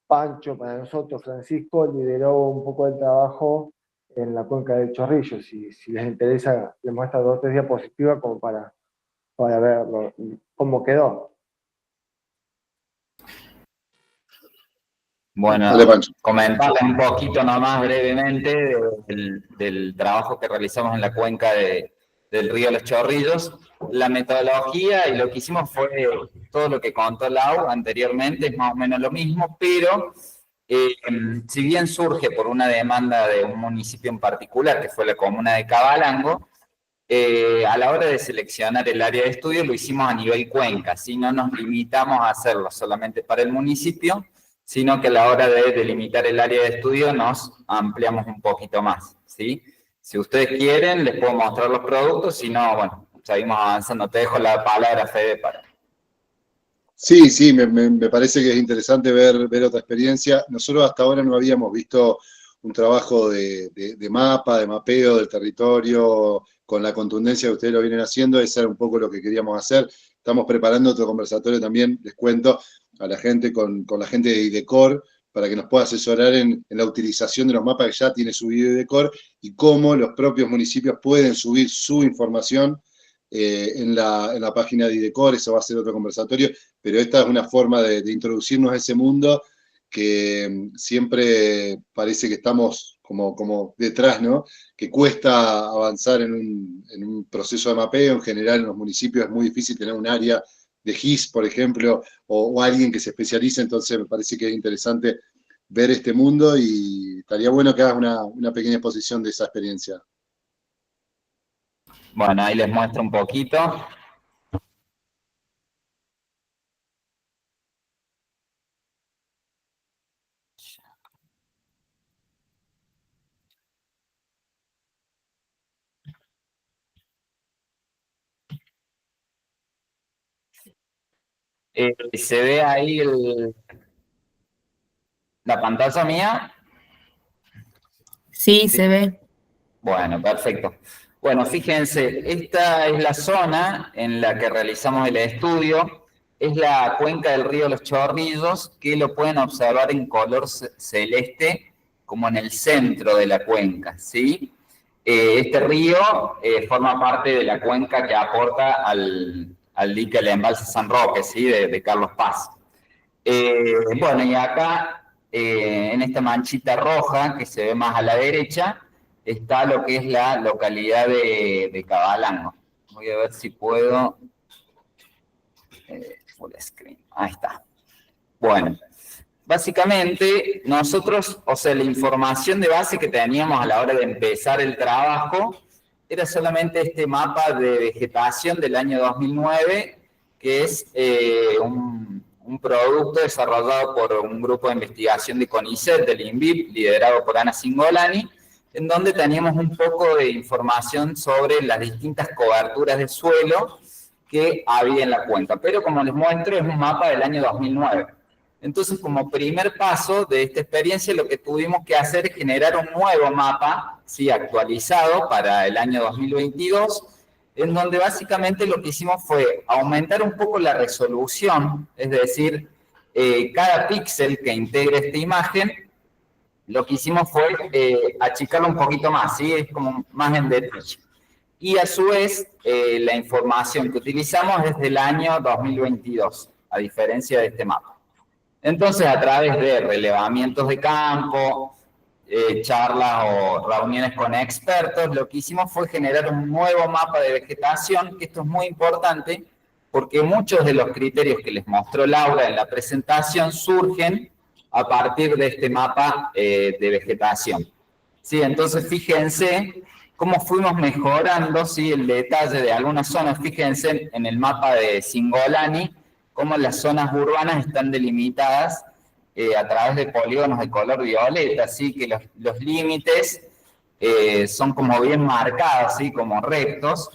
Pancho, para nosotros, Francisco, lideró un poco el trabajo en la cuenca del Chorrillo. Si les interesa, les muestra 2 o 3 diapositivas como para verlo, cómo quedó. Bueno, Dale, Pancho. comentarles un poquito nomás brevemente del trabajo que realizamos en la cuenca del río Los Chorrillos. La metodología y lo que hicimos fue todo lo que contó Lau anteriormente, es más o menos lo mismo, pero si bien surge por una demanda de un municipio en particular, que fue la comuna de Cabalango, a la hora de seleccionar el área de estudio lo hicimos a nivel cuenca, ¿sí? No nos limitamos a hacerlo solamente para el municipio, sino que a la hora de delimitar el área de estudio nos ampliamos un poquito más, ¿sí? Si ustedes quieren, les puedo mostrar los productos, si no, bueno, seguimos avanzando. Te dejo la palabra, Fede, para... Sí, sí, me parece que es interesante ver otra experiencia. Nosotros hasta ahora no habíamos visto un trabajo de mapa, de mapeo del territorio, con la contundencia que ustedes lo vienen haciendo. Eso era un poco lo que queríamos hacer. Estamos preparando otro conversatorio también, les cuento, a la gente con la gente de IDECOR, para que nos pueda asesorar en la utilización de los mapas que ya tiene subido IDECOR y cómo los propios municipios pueden subir su información en la página de IDECOR. Eso va a ser otro conversatorio, pero esta es una forma de introducirnos a ese mundo que siempre parece que estamos como detrás, ¿no? Que cuesta avanzar en un proceso de mapeo. En general, en los municipios es muy difícil tener un área de GIS, por ejemplo, o alguien que se especialice. Entonces me parece que es interesante ver este mundo y estaría bueno que hagas una pequeña exposición de esa experiencia. Bueno, ahí les muestro un poquito. ¿Se ve ahí la pantalla mía? Sí, se ve. Bueno, perfecto. Bueno, fíjense, esta es la zona en la que realizamos el estudio. Es la cuenca del río Los Chorrillos, que lo pueden observar en color celeste, como en el centro de la cuenca, ¿sí? Este río forma parte de la cuenca que aporta al dique del embalse San Roque, ¿sí? De Carlos Paz. Bueno, y acá, en esta manchita roja que se ve más a la derecha, está lo que es la localidad de Cabalango. Voy a ver si puedo... full screen. Ahí está. Bueno, básicamente nosotros, o sea, la información de base que teníamos a la hora de empezar el trabajo era solamente este mapa de vegetación del año 2009, que es un producto desarrollado por un grupo de investigación de CONICET, del INVIP, liderado por Ana Cingolani, en donde teníamos un poco de información sobre las distintas coberturas de suelo que había en la cuenca. Pero como les muestro, es un mapa del año 2009. Entonces, como primer paso de esta experiencia, lo que tuvimos que hacer es generar un nuevo mapa, ¿sí? Actualizado para el año 2022, en donde básicamente lo que hicimos fue aumentar un poco la resolución, es decir, cada píxel que integre esta imagen, lo que hicimos fue achicarlo un poquito más, ¿sí? Es como más en detalle. Y a su vez, la información que utilizamos es del año 2022, a diferencia de este mapa. Entonces, a través de relevamientos de campo, charlas o reuniones con expertos, lo que hicimos fue generar un nuevo mapa de vegetación, que esto es muy importante, porque muchos de los criterios que les mostró Laura en la presentación surgen a partir de este mapa de vegetación. Sí, entonces fíjense cómo fuimos mejorando, ¿sí? El detalle de algunas zonas. Fíjense en el mapa de Cingolani, cómo las zonas urbanas están delimitadas a través de polígonos de color violeta, así que los límites son como bien marcados, ¿sí? Como rectos,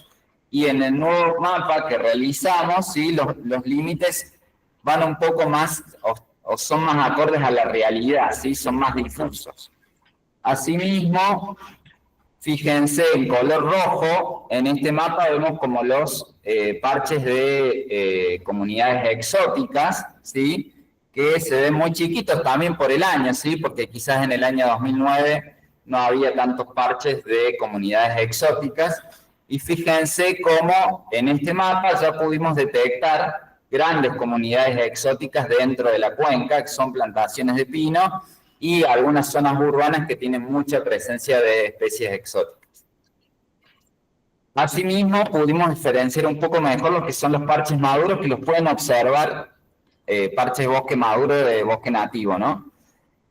y en el nuevo mapa que realizamos, ¿sí? Los límites van un poco más, o son más acordes a la realidad, ¿sí? Son más difusos. Asimismo, fíjense, en color rojo, en este mapa vemos como los parches de comunidades exóticas, ¿sí? Que se ven muy chiquitos también por el año, ¿sí? Porque quizás en el año 2009 no había tantos parches de comunidades exóticas. Y fíjense cómo en este mapa ya pudimos detectar grandes comunidades exóticas dentro de la cuenca, que son plantaciones de pino, y algunas zonas urbanas que tienen mucha presencia de especies exóticas. Asimismo, pudimos diferenciar un poco mejor lo que son los parches maduros, que los pueden observar, parches de bosque maduro de bosque nativo, ¿no?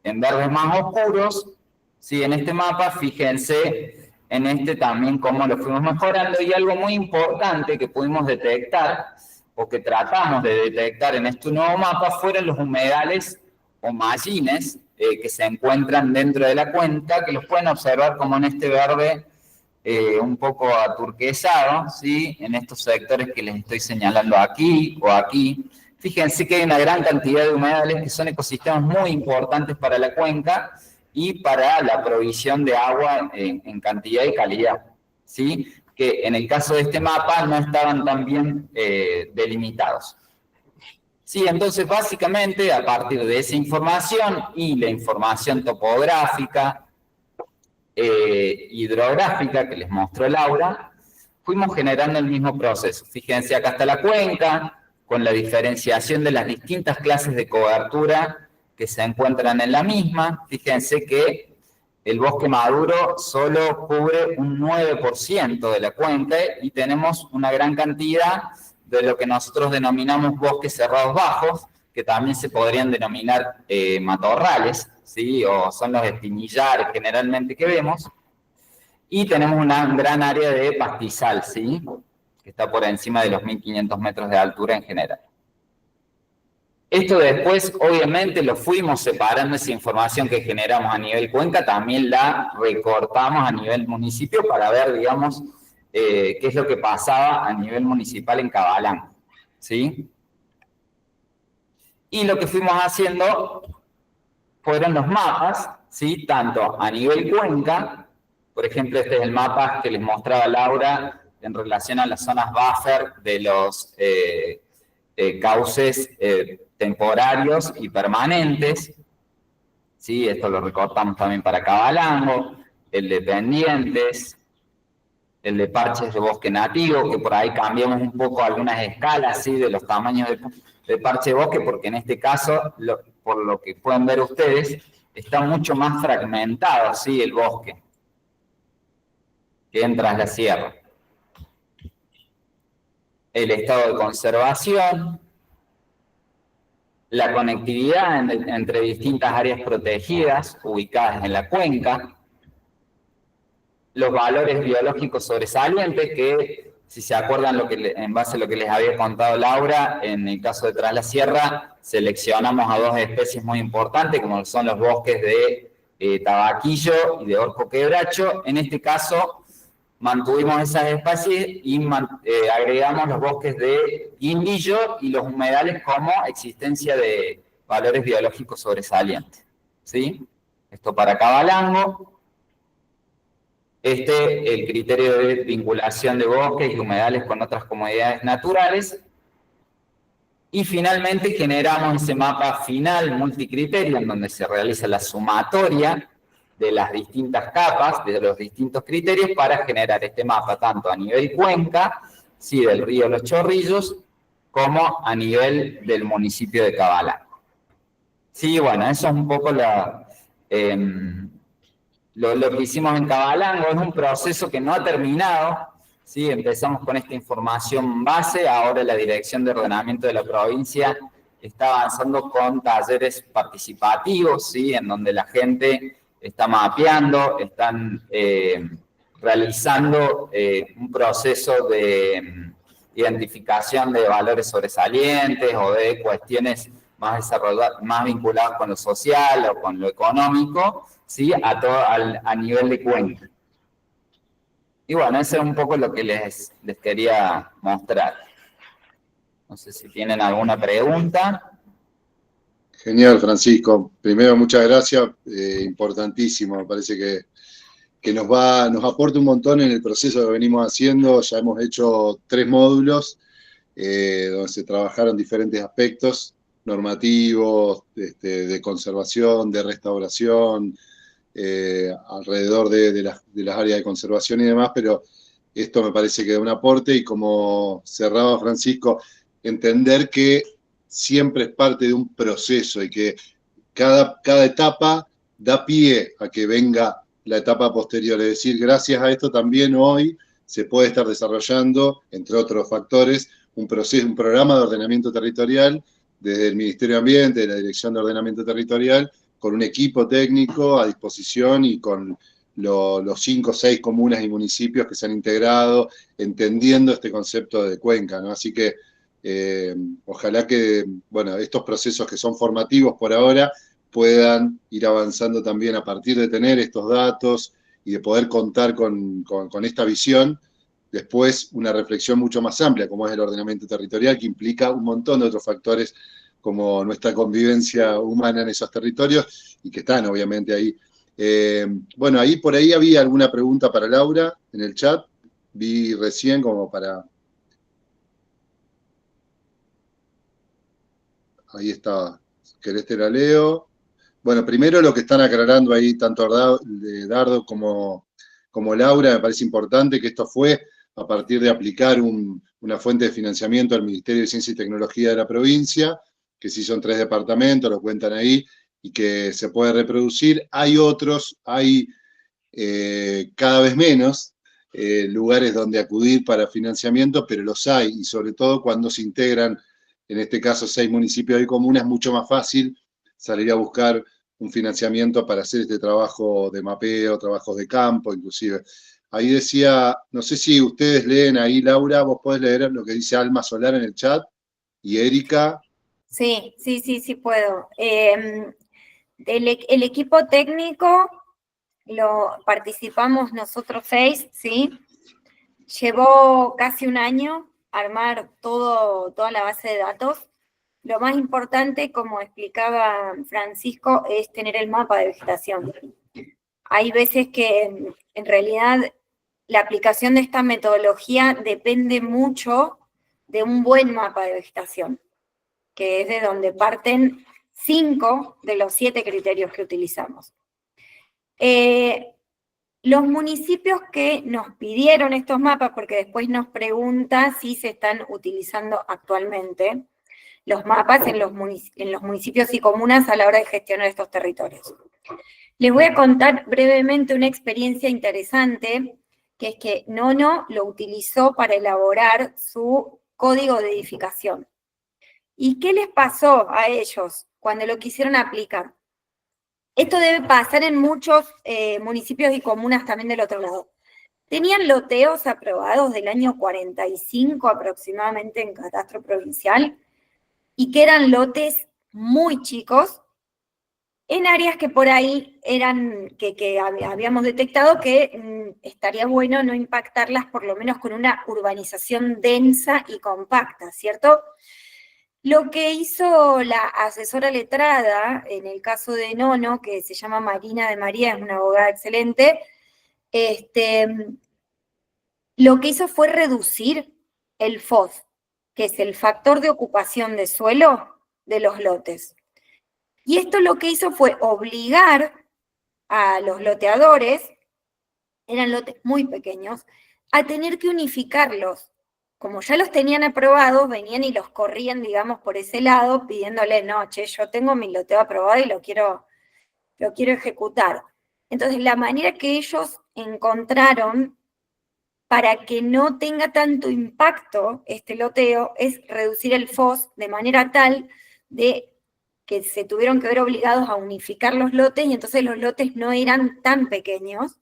En verdes más oscuros, ¿sí? En este mapa, fíjense en este también cómo lo fuimos mejorando, y algo muy importante que pudimos detectar, o que tratamos de detectar en este nuevo mapa, fueron los humedales o mallines que se encuentran dentro de la cuenca, que los pueden observar como en este verde un poco aturquesado, ¿sí? En estos sectores que les estoy señalando aquí o aquí. Fíjense que hay una gran cantidad de humedales que son ecosistemas muy importantes para la cuenca y para la provisión de agua en cantidad y calidad, ¿sí? Que en el caso de este mapa no estaban tan bien delimitados. Sí, entonces básicamente a partir de esa información y la información topográfica, hidrográfica que les mostró Laura, fuimos generando el mismo proceso. Fíjense, acá está la cuenca, con la diferenciación de las distintas clases de cobertura que se encuentran en la misma. Fíjense que el bosque maduro solo cubre un 9% de la cuenca y tenemos una gran cantidad de lo que nosotros denominamos bosques cerrados bajos, que también se podrían denominar matorrales, ¿sí? O son los espinillares generalmente que vemos. Y tenemos una gran área de pastizal, ¿sí? Que está por encima de los 1500 metros de altura en general. Esto después, obviamente, lo fuimos separando, esa información que generamos a nivel cuenca, también la recortamos a nivel municipio para ver, digamos, qué es lo que pasaba a nivel municipal en Cabalango, ¿sí? Y lo que fuimos haciendo fueron los mapas, ¿sí? Tanto a nivel cuenca, por ejemplo, este es el mapa que les mostraba Laura en relación a las zonas buffer de los cauces temporarios y permanentes, ¿sí? Esto lo recortamos también para Cabalango, el de pendientes, el de parches de bosque nativo, que por ahí cambiamos un poco algunas escalas, ¿sí? De los tamaños de parche de bosque, porque en este caso, por lo que pueden ver ustedes, está mucho más fragmentado, ¿sí? El bosque que entra a la sierra. El estado de conservación, la conectividad entre distintas áreas protegidas ubicadas en la cuenca, los valores biológicos sobresalientes, que si se acuerdan en base a lo que les había contado Laura, en el caso de Tras la Sierra, seleccionamos a dos especies muy importantes, como son los bosques de tabaquillo y de orco quebracho. En este caso, mantuvimos esas especies y agregamos los bosques de guindillo y los humedales como existencia de valores biológicos sobresalientes, ¿sí? Esto para Cabalango. El criterio de vinculación de bosques y humedales con otras comunidades naturales. Y finalmente generamos ese mapa final multicriterio en donde se realiza la sumatoria de las distintas capas, de los distintos criterios, para generar este mapa tanto a nivel cuenca, sí, del río Los Chorrillos, como a nivel del municipio de Cabalango. Sí, bueno, eso es un poco lo que hicimos en Cabalango. Es un proceso que no ha terminado, ¿sí? Empezamos con esta información base, ahora la Dirección de Ordenamiento de la provincia está avanzando con talleres participativos, ¿sí? En donde la gente está mapeando, están realizando un proceso de identificación de valores sobresalientes o de cuestiones más vinculadas con lo social o con lo económico, ¿sí? A nivel de cuenca. Y bueno, eso es un poco lo que les quería mostrar. No sé si tienen alguna pregunta. Genial, Francisco. Primero, muchas gracias. Importantísimo, me parece que nos aporta un montón en el proceso que venimos haciendo. Ya hemos hecho 3 módulos donde se trabajaron diferentes aspectos normativos, de conservación, de restauración, alrededor de las áreas de conservación y demás, pero esto me parece que da un aporte, y como cerraba Francisco, entender que siempre es parte de un proceso y que cada etapa da pie a que venga la etapa posterior. Es decir, gracias a esto también hoy se puede estar desarrollando, entre otros factores, un programa de ordenamiento territorial desde el Ministerio de Ambiente, de la Dirección de Ordenamiento Territorial, con un equipo técnico a disposición y con los 5 o 6 comunas y municipios que se han integrado, entendiendo este concepto de cuenca, ¿no? Así que ojalá que, bueno, estos procesos que son formativos por ahora puedan ir avanzando también a partir de tener estos datos y de poder contar con esta visión. Después, una reflexión mucho más amplia, como es el ordenamiento territorial, que implica un montón de otros factores, como nuestra convivencia humana en esos territorios, y que están obviamente ahí. Bueno, ahí por ahí había alguna pregunta para Laura en el chat, vi recién como para... Ahí está, si querés te la leo. Bueno, primero lo que están aclarando ahí, tanto Dardo como Laura, me parece importante que esto fue a partir de aplicar una fuente de financiamiento al Ministerio de Ciencia y Tecnología de la provincia, que sí son 3 departamentos, lo cuentan ahí, y que se puede reproducir. Hay otros, hay cada vez menos lugares donde acudir para financiamiento, pero los hay, y sobre todo cuando se integran, en este caso 6 municipios y comunas, es mucho más fácil salir a buscar un financiamiento para hacer este trabajo de mapeo, trabajos de campo, inclusive. Ahí decía, no sé si ustedes leen ahí, Laura, vos podés leer lo que dice Alma Solar en el chat, y Erika. Sí, sí puedo. El equipo técnico lo participamos nosotros 6, ¿sí? Llevó casi un año armar toda la base de datos. Lo más importante, como explicaba Francisco, es tener el mapa de vegetación. Hay veces que en realidad la aplicación de esta metodología depende mucho de un buen mapa de vegetación, que es de donde parten 5 de los 7 criterios que utilizamos. Los municipios que nos pidieron estos mapas, porque después nos pregunta si se están utilizando actualmente los mapas en los municipios y comunas a la hora de gestionar estos territorios. Les voy a contar brevemente una experiencia interesante, que es que Nono lo utilizó para elaborar su código de edificación. ¿Y qué les pasó a ellos cuando lo quisieron aplicar? Esto debe pasar en muchos municipios y comunas también del otro lado. Tenían loteos aprobados del año 45 aproximadamente en catastro provincial, y que eran lotes muy chicos, en áreas que por ahí eran, que habíamos detectado que estaría bueno no impactarlas, por lo menos con una urbanización densa y compacta, ¿cierto? Lo que hizo la asesora letrada, en el caso de Nono, que se llama Marina de María, es una abogada excelente, lo que hizo fue reducir el FOS, que es el factor de ocupación de suelo de los lotes. Y esto lo que hizo fue obligar a los loteadores, eran lotes muy pequeños, a tener que unificarlos. Como ya los tenían aprobados, venían y los corrían, digamos, por ese lado, pidiéndole, no, che, yo tengo mi loteo aprobado y lo quiero ejecutar. Entonces, la manera que ellos encontraron para que no tenga tanto impacto este loteo es reducir el FOS de manera tal de que se tuvieron que ver obligados a unificar los lotes, y entonces los lotes no eran tan pequeños,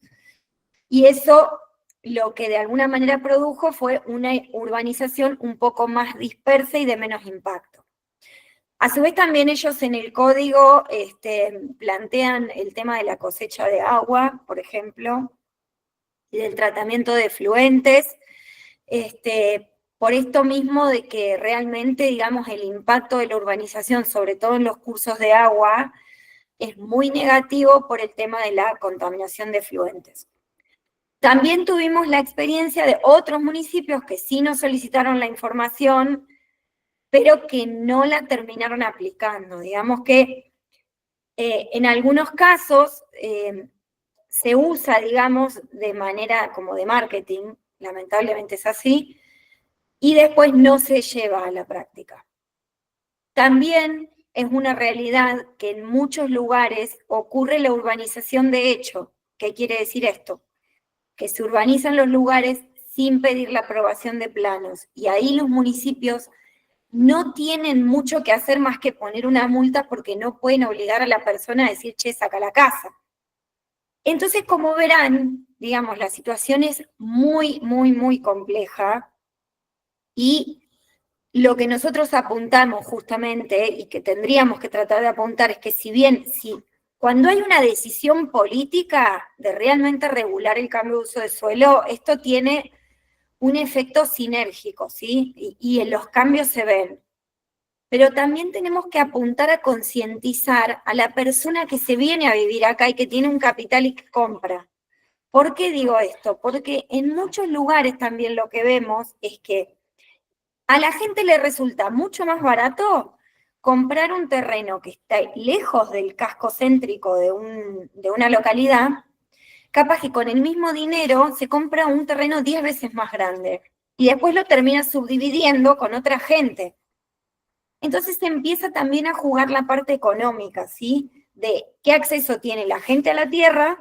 y eso lo que de alguna manera produjo fue una urbanización un poco más dispersa y de menos impacto. A su vez también ellos en el código plantean el tema de la cosecha de agua, por ejemplo, y del tratamiento de efluentes, por esto mismo de que realmente, digamos, el impacto de la urbanización, sobre todo en los cursos de agua, es muy negativo por el tema de la contaminación de efluentes. También tuvimos la experiencia de otros municipios que sí nos solicitaron la información, pero que no la terminaron aplicando. Digamos que en algunos casos se usa, digamos, de manera como de marketing, lamentablemente es así, y después no se lleva a la práctica. También es una realidad que en muchos lugares ocurre la urbanización de hecho. ¿Qué quiere decir esto? Que se urbanizan los lugares sin pedir la aprobación de planos, y ahí los municipios no tienen mucho que hacer más que poner una multa, porque no pueden obligar a la persona a decir, che, saca la casa. Entonces, como verán, digamos, la situación es muy, muy, muy compleja y lo que nosotros apuntamos justamente y que tendríamos que tratar de apuntar es que si cuando hay una decisión política de realmente regular el cambio de uso de suelo, esto tiene un efecto sinérgico, ¿sí? Y en los cambios se ven. Pero también tenemos que apuntar a concientizar a la persona que se viene a vivir acá y que tiene un capital y que compra. ¿Por qué digo esto? Porque en muchos lugares también lo que vemos es que a la gente le resulta mucho más barato comprar un terreno que está lejos del casco céntrico de una localidad, capaz que con el mismo dinero se compra un terreno 10 veces más grande y después lo termina subdividiendo con otra gente. Entonces se empieza también a jugar la parte económica, ¿sí? De qué acceso tiene la gente a la tierra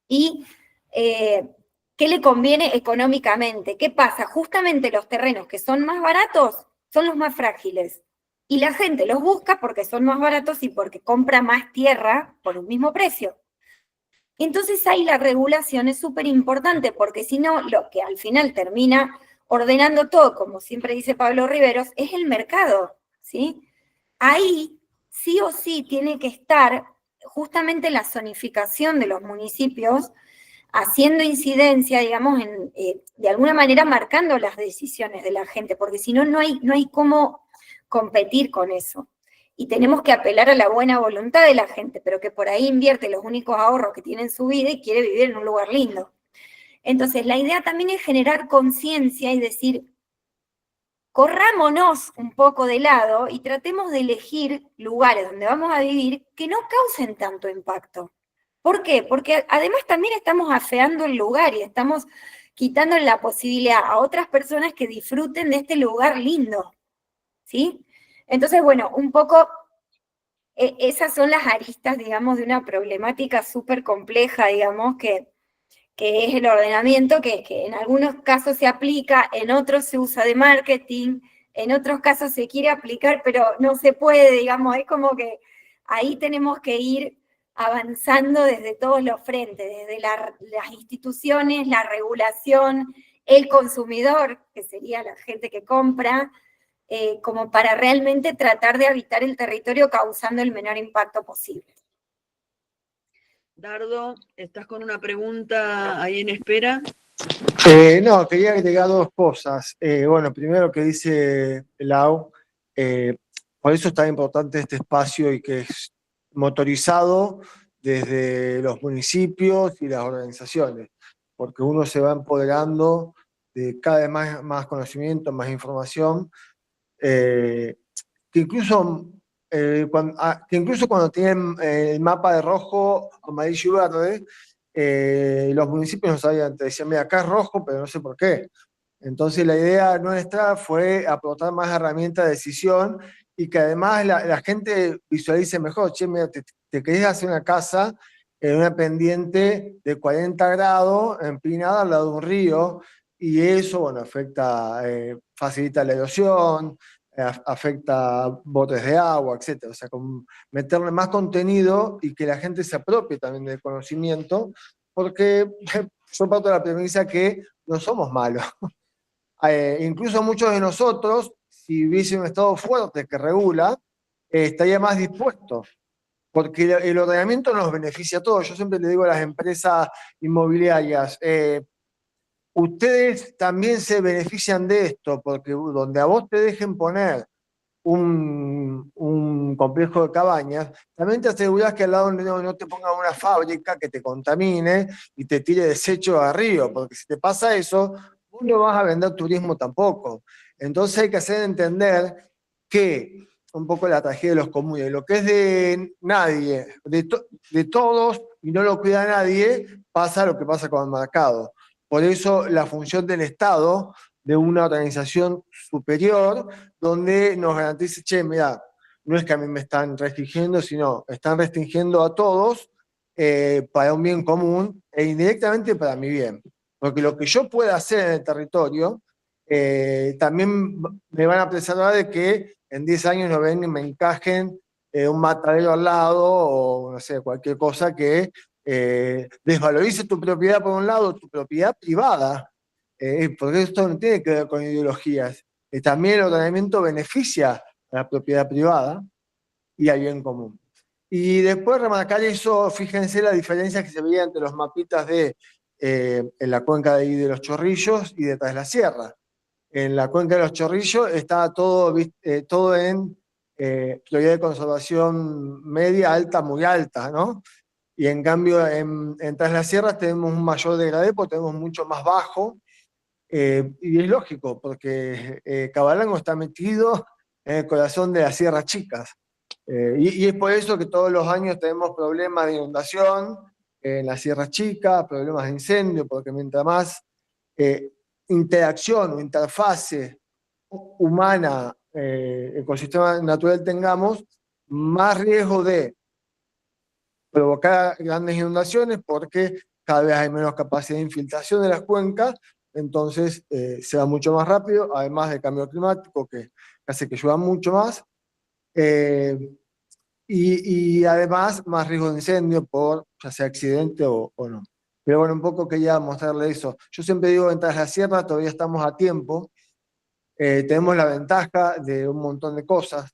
y qué le conviene económicamente. ¿Qué pasa? Justamente los terrenos que son más baratos son los más frágiles. Y la gente los busca porque son más baratos y porque compra más tierra por un mismo precio. Entonces ahí la regulación es súper importante, porque si no, lo que al final termina ordenando todo, como siempre dice Pablo Riveros, es el mercado, ¿sí? Ahí sí o sí tiene que estar justamente la zonificación de los municipios, haciendo incidencia, digamos, de alguna manera marcando las decisiones de la gente, porque si no, no hay cómo competir con eso. Y tenemos que apelar a la buena voluntad de la gente, pero que por ahí invierte los únicos ahorros que tiene en su vida y quiere vivir en un lugar lindo. Entonces, la idea también es generar conciencia y decir, corrámonos un poco de lado y tratemos de elegir lugares donde vamos a vivir que no causen tanto impacto. ¿Por qué? Porque además también estamos afeando el lugar y estamos quitando la posibilidad a otras personas que disfruten de este lugar lindo, ¿sí? Entonces, bueno, un poco esas son las aristas, digamos, de una problemática súper compleja, digamos, que es el ordenamiento, que en algunos casos se aplica, en otros se usa de marketing, en otros casos se quiere aplicar, pero no se puede, digamos, es como que ahí tenemos que ir avanzando desde todos los frentes, desde las instituciones, la regulación, el consumidor, que sería la gente que compra, como para realmente tratar de habitar el territorio causando el menor impacto posible. Dardo, ¿estás con una pregunta ahí en espera? No, quería agregar dos cosas. Bueno, primero que dice Lau, por eso es tan importante este espacio y que es motorizado desde los municipios y las organizaciones, porque uno se va empoderando de cada vez más conocimiento, más información, que incluso cuando tienen el mapa de rojo, amarillo y verde, los municipios no sabían, te decían, mira, acá es rojo, pero no sé por qué. Entonces la idea nuestra fue aportar más herramientas de decisión y que además la gente visualice mejor. Che, mira, te querés hacer una casa en una pendiente de 40 grados, empinada al lado de un río, y eso, bueno, facilita la erosión, afecta botes de agua, etc. O sea, meterle más contenido y que la gente se apropie también del conocimiento, porque yo parto de la premisa que no somos malos. Incluso muchos de nosotros, si hubiese un Estado fuerte que regula, estaría más dispuesto, porque el ordenamiento nos beneficia a todos. Yo siempre le digo a las empresas inmobiliarias, ustedes también se benefician de esto, porque donde a vos te dejen poner un complejo de cabañas, también te aseguras que al lado no te pongan una fábrica que te contamine y te tire desecho al río, porque si te pasa eso, vos no vas a vender turismo tampoco. Entonces hay que hacer entender que un poco la tragedia de los comunes, lo que es de nadie, de todos, y no lo cuida nadie, pasa lo que pasa con el mercado. Por eso la función del Estado, de una organización superior, donde nos garantice, che, mira, no es que a mí me están restringiendo, sino están restringiendo a todos para un bien común e indirectamente para mi bien. Porque lo que yo pueda hacer en el territorio, también me van a preservar de que en 10 años no vengan y me encajen un matadero al lado o no sé, cualquier cosa que desvalorice tu propiedad por un lado, tu propiedad privada, porque esto no tiene que ver con ideologías. También el ordenamiento beneficia a la propiedad privada y al bien común. Y después remarcar eso, fíjense la diferencia que se veía entre los mapitas en la cuenca de los Chorrillos y de Tras la Sierra. En la cuenca de los Chorrillos estaba todo en prioridad de conservación media, alta, muy alta, ¿no? Y en cambio en Tras las Sierras tenemos un mayor degradé porque tenemos mucho más bajo, y es lógico, porque Cabalango está metido en el corazón de las Sierras Chicas. Y es por eso que todos los años tenemos problemas de inundación en las Sierras Chicas, problemas de incendio, porque mientras más interacción o interfase humana, ecosistema natural tengamos, más riesgo de provocar grandes inundaciones, porque cada vez hay menos capacidad de infiltración de las cuencas, entonces se va mucho más rápido, además del cambio climático que hace que llueva mucho más, y además más riesgo de incendio por ya sea accidente o no. Pero bueno, un poco quería mostrarle eso. Yo siempre digo, en Tras la Sierra todavía estamos a tiempo, tenemos la ventaja de un montón de cosas,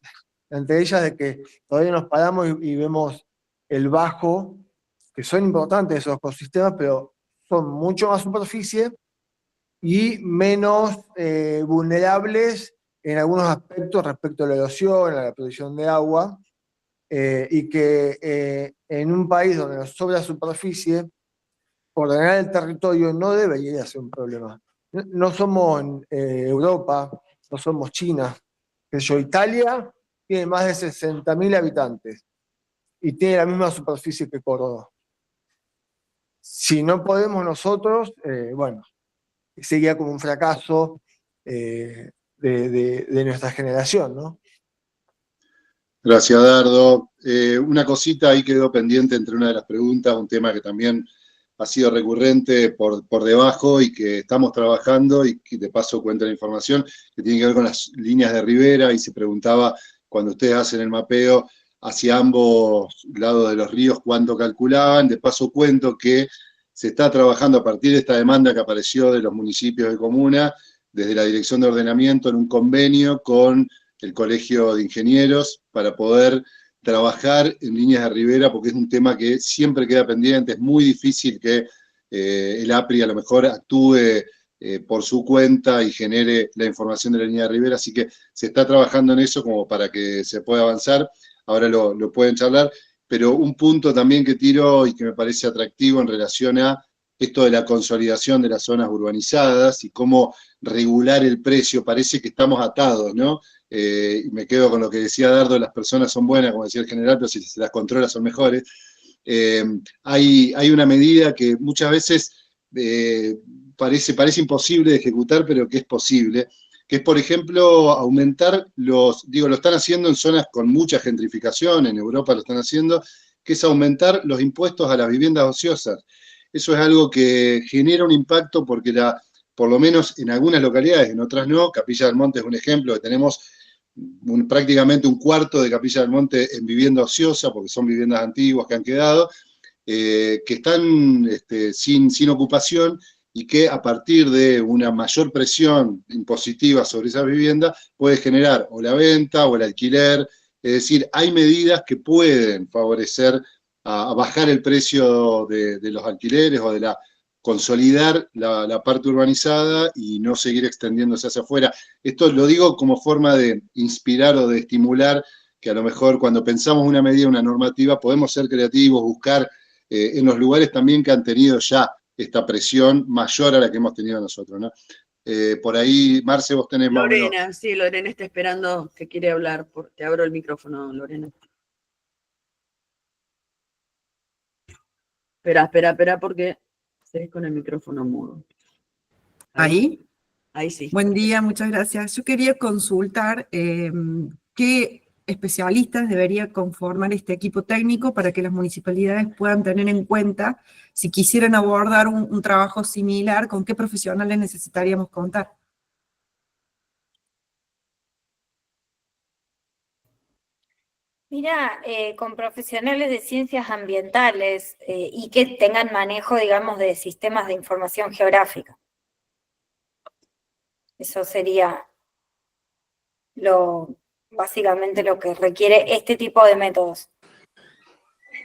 entre ellas de que todavía nos paramos y vemos el bajo, que son importantes esos ecosistemas, pero son mucho más superficie y menos vulnerables en algunos aspectos respecto a la erosión, a la producción de agua, y que en un país donde nos sobra superficie, ordenar el territorio no debería ser un problema. No somos Europa, no somos China. Italia tiene más de 60.000 habitantes y tiene la misma superficie que Córdoba. Si no podemos nosotros, bueno, sería como un fracaso de nuestra generación, ¿no? Gracias, Dardo. Una cosita ahí quedó pendiente entre una de las preguntas, un tema que también ha sido recurrente por debajo y que estamos trabajando y que de paso cuenta la información, que tiene que ver con las líneas de ribera, y se preguntaba, cuando ustedes hacen el mapeo hacia ambos lados de los ríos, cuánto calculaban. De paso cuento que se está trabajando a partir de esta demanda que apareció de los municipios de comuna, desde la Dirección de Ordenamiento, en un convenio con el Colegio de Ingenieros, para poder trabajar en líneas de ribera, porque es un tema que siempre queda pendiente. Es muy difícil que el APRI a lo mejor actúe por su cuenta y genere la información de la línea de ribera, así que se está trabajando en eso como para que se pueda avanzar. Ahora lo pueden charlar, pero un punto también que tiro y que me parece atractivo en relación a esto de la consolidación de las zonas urbanizadas y cómo regular el precio. Parece que estamos atados, ¿no? Y me quedo con lo que decía Dardo, las personas son buenas, como decía el general, pero si se las controla son mejores. Hay una medida que muchas veces parece imposible de ejecutar, pero que es posible, que es, por ejemplo, aumentar lo están haciendo en zonas con mucha gentrificación, en Europa lo están haciendo, que es aumentar los impuestos a las viviendas ociosas. Eso es algo que genera un impacto porque por lo menos en algunas localidades, en otras no. Capilla del Monte es un ejemplo, que tenemos prácticamente un cuarto de Capilla del Monte en vivienda ociosa, porque son viviendas antiguas que han quedado, que están sin ocupación, y que a partir de una mayor presión impositiva sobre esa vivienda puede generar o la venta o el alquiler. Es decir, hay medidas que pueden favorecer a bajar el precio de los alquileres o de consolidar la parte urbanizada y no seguir extendiéndose hacia afuera. Esto lo digo como forma de inspirar o de estimular, que a lo mejor cuando pensamos una medida, una normativa, podemos ser creativos, buscar en los lugares también que han tenido ya esta presión mayor a la que hemos tenido nosotros, ¿no? Por ahí, Marce, vos tenés más o menos... Lorena, sí, Lorena está esperando, que quiere hablar. Te abro el micrófono, Lorena. Espera, porque seguís con el micrófono mudo. ¿Ahí? Ahí sí. Buen día, muchas gracias. Yo quería consultar qué especialistas debería conformar este equipo técnico para que las municipalidades puedan tener en cuenta, si quisieran abordar un trabajo similar, con qué profesionales necesitaríamos contar. Mira, con profesionales de ciencias ambientales y que tengan manejo, digamos, de sistemas de información geográfica. Eso sería básicamente lo que requiere este tipo de métodos.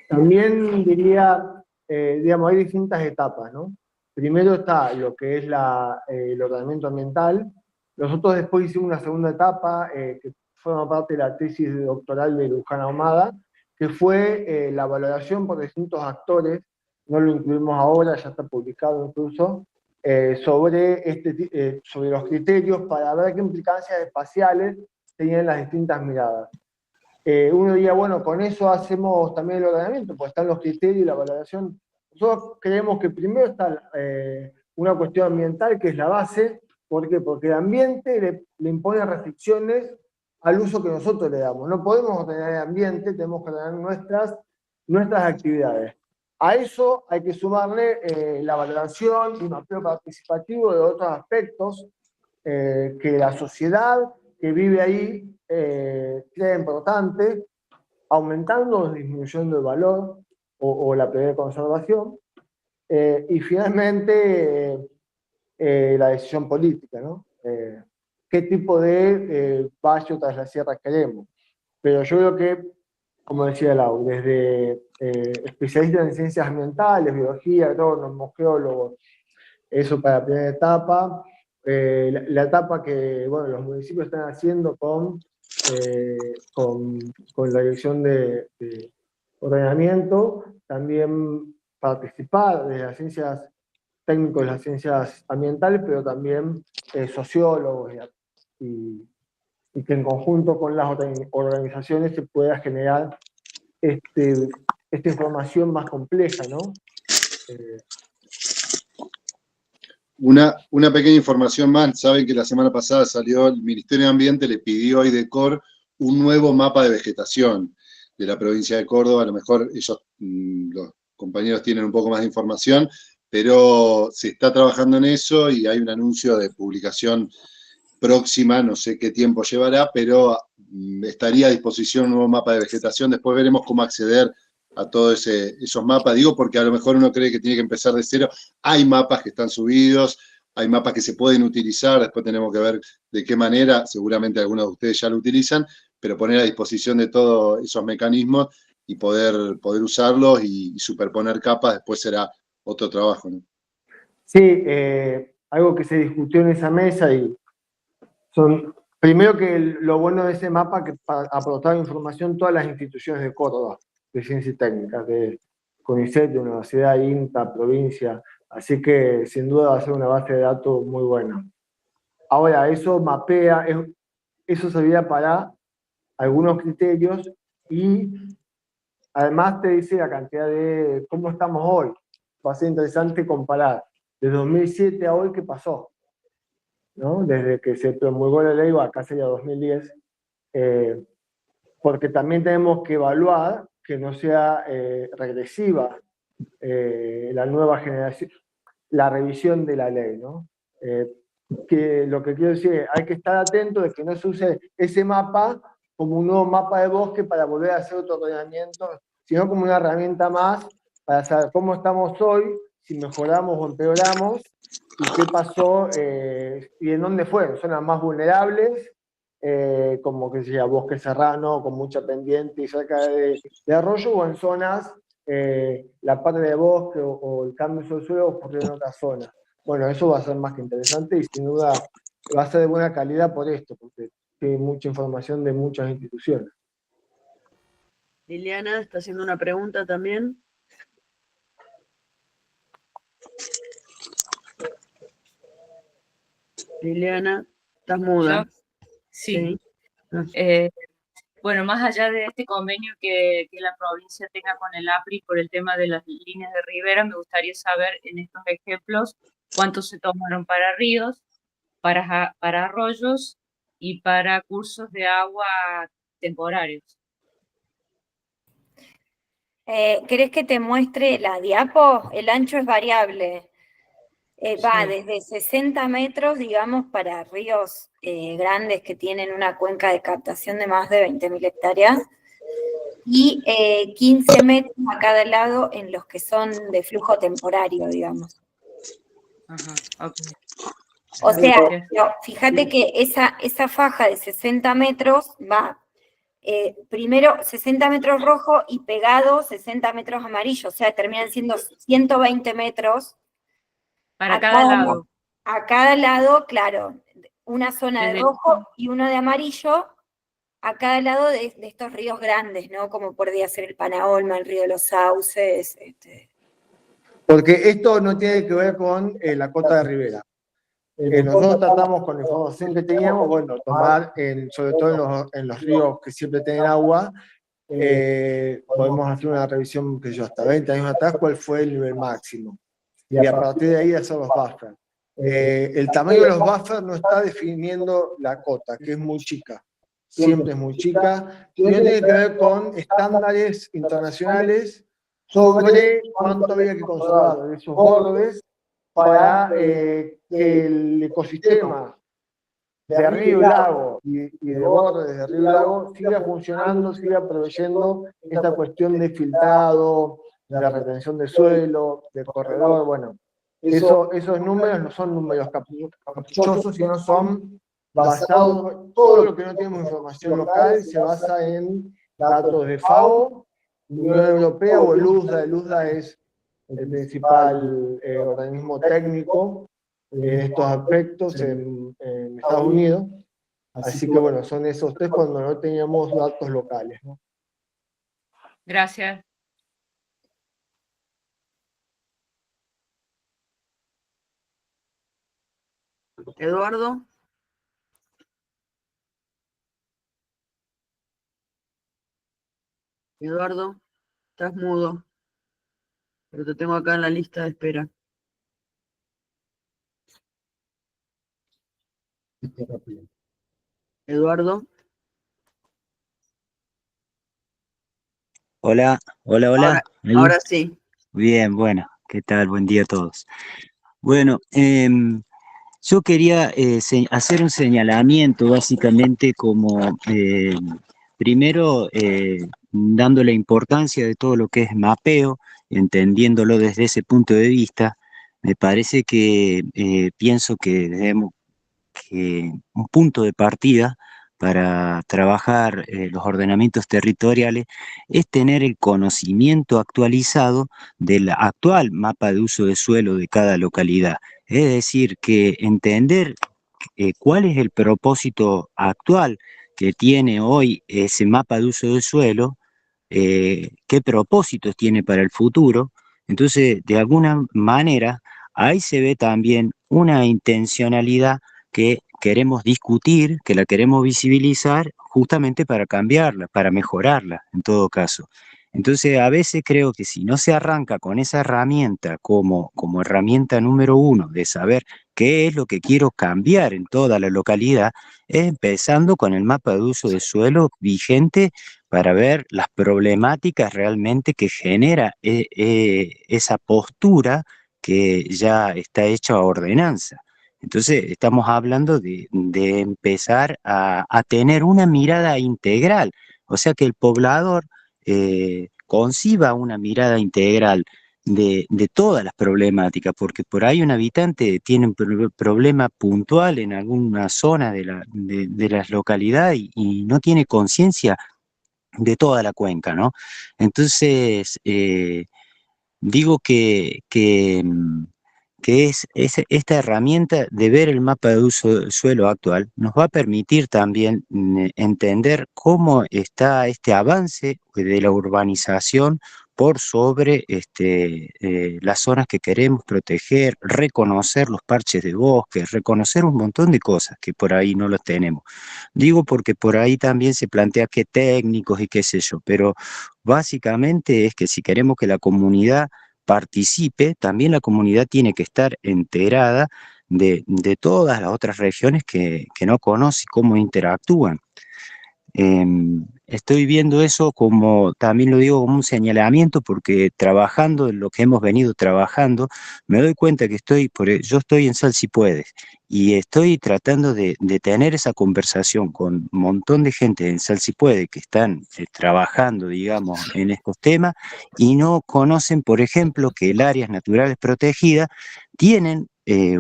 También diría, digamos, hay distintas etapas, ¿no? Primero está lo que es el ordenamiento ambiental. Nosotros después hicimos una segunda etapa, que forma parte de la tesis doctoral de Luján Ahumada, que fue la valoración por distintos actores, no lo incluimos ahora, ya está publicado incluso, sobre los criterios para ver qué implicancias espaciales tenían las distintas miradas. Uno diría, bueno, con eso hacemos también el ordenamiento, pues están los criterios y la valoración. Nosotros creemos que primero está una cuestión ambiental, que es la base. ¿Por qué? Porque el ambiente le impone restricciones al uso que nosotros le damos. No podemos ordenar el ambiente, tenemos que ordenar nuestras actividades. A eso hay que sumarle la valoración y un mapeo participativo de otros aspectos que la sociedad que vive ahí crea importante, aumentando o disminuyendo el valor o la prioridad de conservación, y finalmente la decisión política, ¿no? ¿Qué tipo de valle tras la sierra queremos? Pero yo creo que, como decía Lau, desde especialistas en ciencias ambientales, biología, agrónomos, geólogos, eso para la primera etapa. La etapa que, bueno, los municipios están haciendo con la dirección de ordenamiento, también participar de las ciencias técnicos de las ciencias ambientales, pero también sociólogos y que en conjunto con las organizaciones se pueda generar esta información más compleja, ¿no? Una pequeña información más, saben que la semana pasada salió el Ministerio de Ambiente, le pidió a IDECOR un nuevo mapa de vegetación de la provincia de Córdoba. A lo mejor ellos, los compañeros, tienen un poco más de información, pero se está trabajando en eso y hay un anuncio de publicación próxima, no sé qué tiempo llevará, pero estaría a disposición un nuevo mapa de vegetación. Después veremos cómo acceder a todos esos mapas. Digo porque a lo mejor uno cree que tiene que empezar de cero. Hay mapas que están subidos, hay mapas que se pueden utilizar, después tenemos que ver de qué manera, seguramente algunos de ustedes ya lo utilizan, pero poner a disposición de todos esos mecanismos y poder usarlos y superponer capas, después será otro trabajo, ¿no? Sí, algo que se discutió en esa mesa primero que lo bueno de ese mapa que aportaba información todas las instituciones de Córdoba, de ciencias y técnicas, de CONICET, de Universidad, INTA, provincia, así que sin duda va a ser una base de datos muy buena. Ahora, eso mapea, eso servía para algunos criterios y además te dice la cantidad de cómo estamos hoy. Va a ser interesante comparar de 2007 a hoy qué pasó, ¿no? Desde que se promulgó la ley, acá sería 2010, porque también tenemos que evaluar que no sea regresiva la nueva generación, la revisión de la ley, ¿no? Que lo que quiero decir es, hay que estar atento de que no se use ese mapa como un nuevo mapa de bosque para volver a hacer otro ordenamiento, sino como una herramienta más para saber cómo estamos hoy, si mejoramos o empeoramos, y qué pasó y en dónde fueron. Zonas más vulnerables, como que sea bosque serrano con mucha pendiente y cerca de arroyo, o en zonas, la parte de bosque o el cambio del suelo ocurrió en otras zonas. Bueno, eso va a ser más que interesante y sin duda va a ser de buena calidad por esto, porque tiene mucha información de muchas instituciones. Liliana está haciendo una pregunta también. Liliana, estás muda. Sí. Sí. Bueno, más allá de este convenio que la provincia tenga con el APRI por el tema de las líneas de ribera, me gustaría saber en estos ejemplos cuántos se tomaron para ríos, para arroyos y para cursos de agua temporarios. ¿Querés que te muestre la diapo? El ancho es variable. Va Sí. desde 60 metros, digamos, para ríos grandes que tienen una cuenca de captación de más de 20.000 hectáreas, y 15 metros a cada lado en los que son de flujo temporario, digamos. Ajá, ok. O sea, Gracias. no, fíjate que esa faja de 60 metros va primero 60 metros rojo y pegado 60 metros amarillo, o sea, terminan siendo 120 metros Para cada lado. a cada lado, claro, una zona de Desde- rojo y uno de amarillo a cada lado de estos ríos grandes, ¿no? Como podría ser el Panaolma, el río de los Sauces. Porque esto no tiene que ver con la cota de Rivera. Nosotros tratamos con la información que teníamos, bueno, tomar, sobre todo en los ríos que siempre tienen agua, podemos hacer una revisión, que yo, hasta 20 años atrás, cuál fue el nivel máximo. Y a partir de ahí hacer los buffers. El tamaño de los buffers no está definiendo la cota, que es muy chica. Siempre es muy chica. Y no tiene que ver con estándares internacionales sobre cuánto había que conservar de esos bordes para que el ecosistema de río y lago y de bordes de río y lago siga funcionando, siga proveyendo esta cuestión de filtrado, de retención de suelo, de corredor. Bueno, esos números no son números caprichosos, sino son basados, todo lo que no tenemos información local se basa en datos de FAO, Unión Europea o el USDA. El USDA es el principal organismo técnico en estos aspectos en Estados Unidos. Así que bueno, son esos tres cuando no teníamos datos locales, ¿no? Gracias. Eduardo. Eduardo, estás mudo, pero te tengo acá en la lista de espera. Eduardo. Hola, hola, hola. ¿Me oyen? Ahora sí. Bien, bueno, ¿qué tal? Buen día a todos. Bueno, yo quería hacer un señalamiento básicamente como, primero, dando la importancia de todo lo que es mapeo, entendiéndolo desde ese punto de vista. Me parece que pienso que debemos que un punto de partida para trabajar los ordenamientos territoriales es tener el conocimiento actualizado del actual mapa de uso de suelo de cada localidad. Es decir, que entender cuál es el propósito actual que tiene hoy ese mapa de uso de suelo, qué propósitos tiene para el futuro. Entonces, de alguna manera, ahí se ve también una intencionalidad que queremos discutir, que la queremos visibilizar justamente para cambiarla, para mejorarla, en todo caso. Entonces, a veces creo que si no se arranca con esa herramienta como herramienta número uno de saber qué es lo que quiero cambiar en toda la localidad, es empezando con el mapa de uso de suelo vigente para ver las problemáticas realmente que genera esa postura que ya está hecha a ordenanza. Entonces, estamos hablando de empezar a tener una mirada integral, o sea, que el poblador conciba una mirada integral de todas las problemáticas, porque por ahí un habitante tiene un problema puntual en alguna zona de las localidades y no tiene conciencia de toda la cuenca, ¿no? Entonces, digo que esta herramienta de ver el mapa de uso del suelo actual nos va a permitir también entender cómo está este avance de la urbanización por sobre las zonas que queremos proteger, reconocer los parches de bosque, reconocer un montón de cosas que por ahí no los tenemos. Digo porque por ahí también se plantea qué técnicos y qué sé yo, pero básicamente es que si queremos que la comunidad participe, también la comunidad tiene que estar enterada de todas las otras regiones que no conoce cómo interactúan. Estoy viendo eso como, también lo digo como un señalamiento, porque trabajando en lo que hemos venido trabajando, me doy cuenta que yo estoy en Sal Si Puedes, y estoy tratando de tener esa conversación con un montón de gente en Sal Si Puede que están trabajando, digamos, en estos temas, y no conocen, por ejemplo, que el áreas naturales protegidas tienen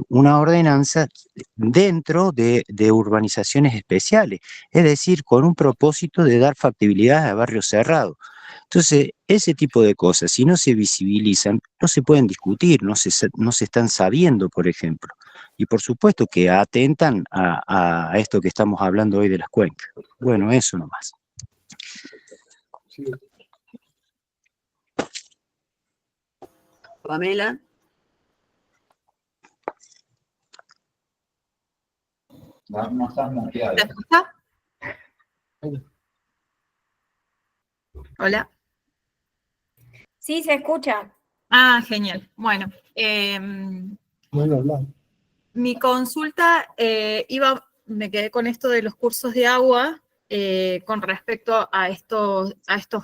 una ordenanza dentro de urbanizaciones especiales, es decir, con un propósito de dar factibilidad a barrios cerrados. Entonces, ese tipo de cosas, si no se visibilizan, no se pueden discutir, no se están sabiendo, por ejemplo. Y por supuesto que atentan a esto que estamos hablando hoy de las cuencas. Bueno, eso nomás. Sí. Pamela. No estás muteado. ¿Se escucha? Hola. Sí, se escucha. Ah, genial. Bueno, Bueno, hablar. mi consulta me quedé con esto de los cursos de agua con respecto a estos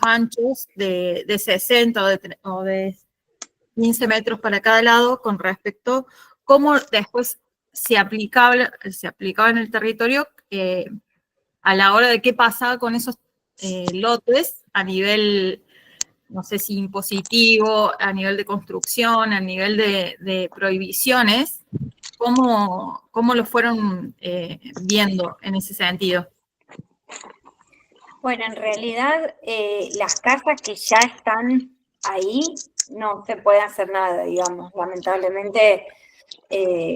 anchos de 60 o de 15 metros para cada lado, con respecto cómo después se aplicaba en el territorio a la hora de qué pasaba con esos lotes a nivel, no sé si impositivo, a nivel de construcción, a nivel de prohibiciones, cómo lo fueron viendo en ese sentido. Bueno, en realidad las casas que ya están ahí no se puede hacer nada, digamos. Lamentablemente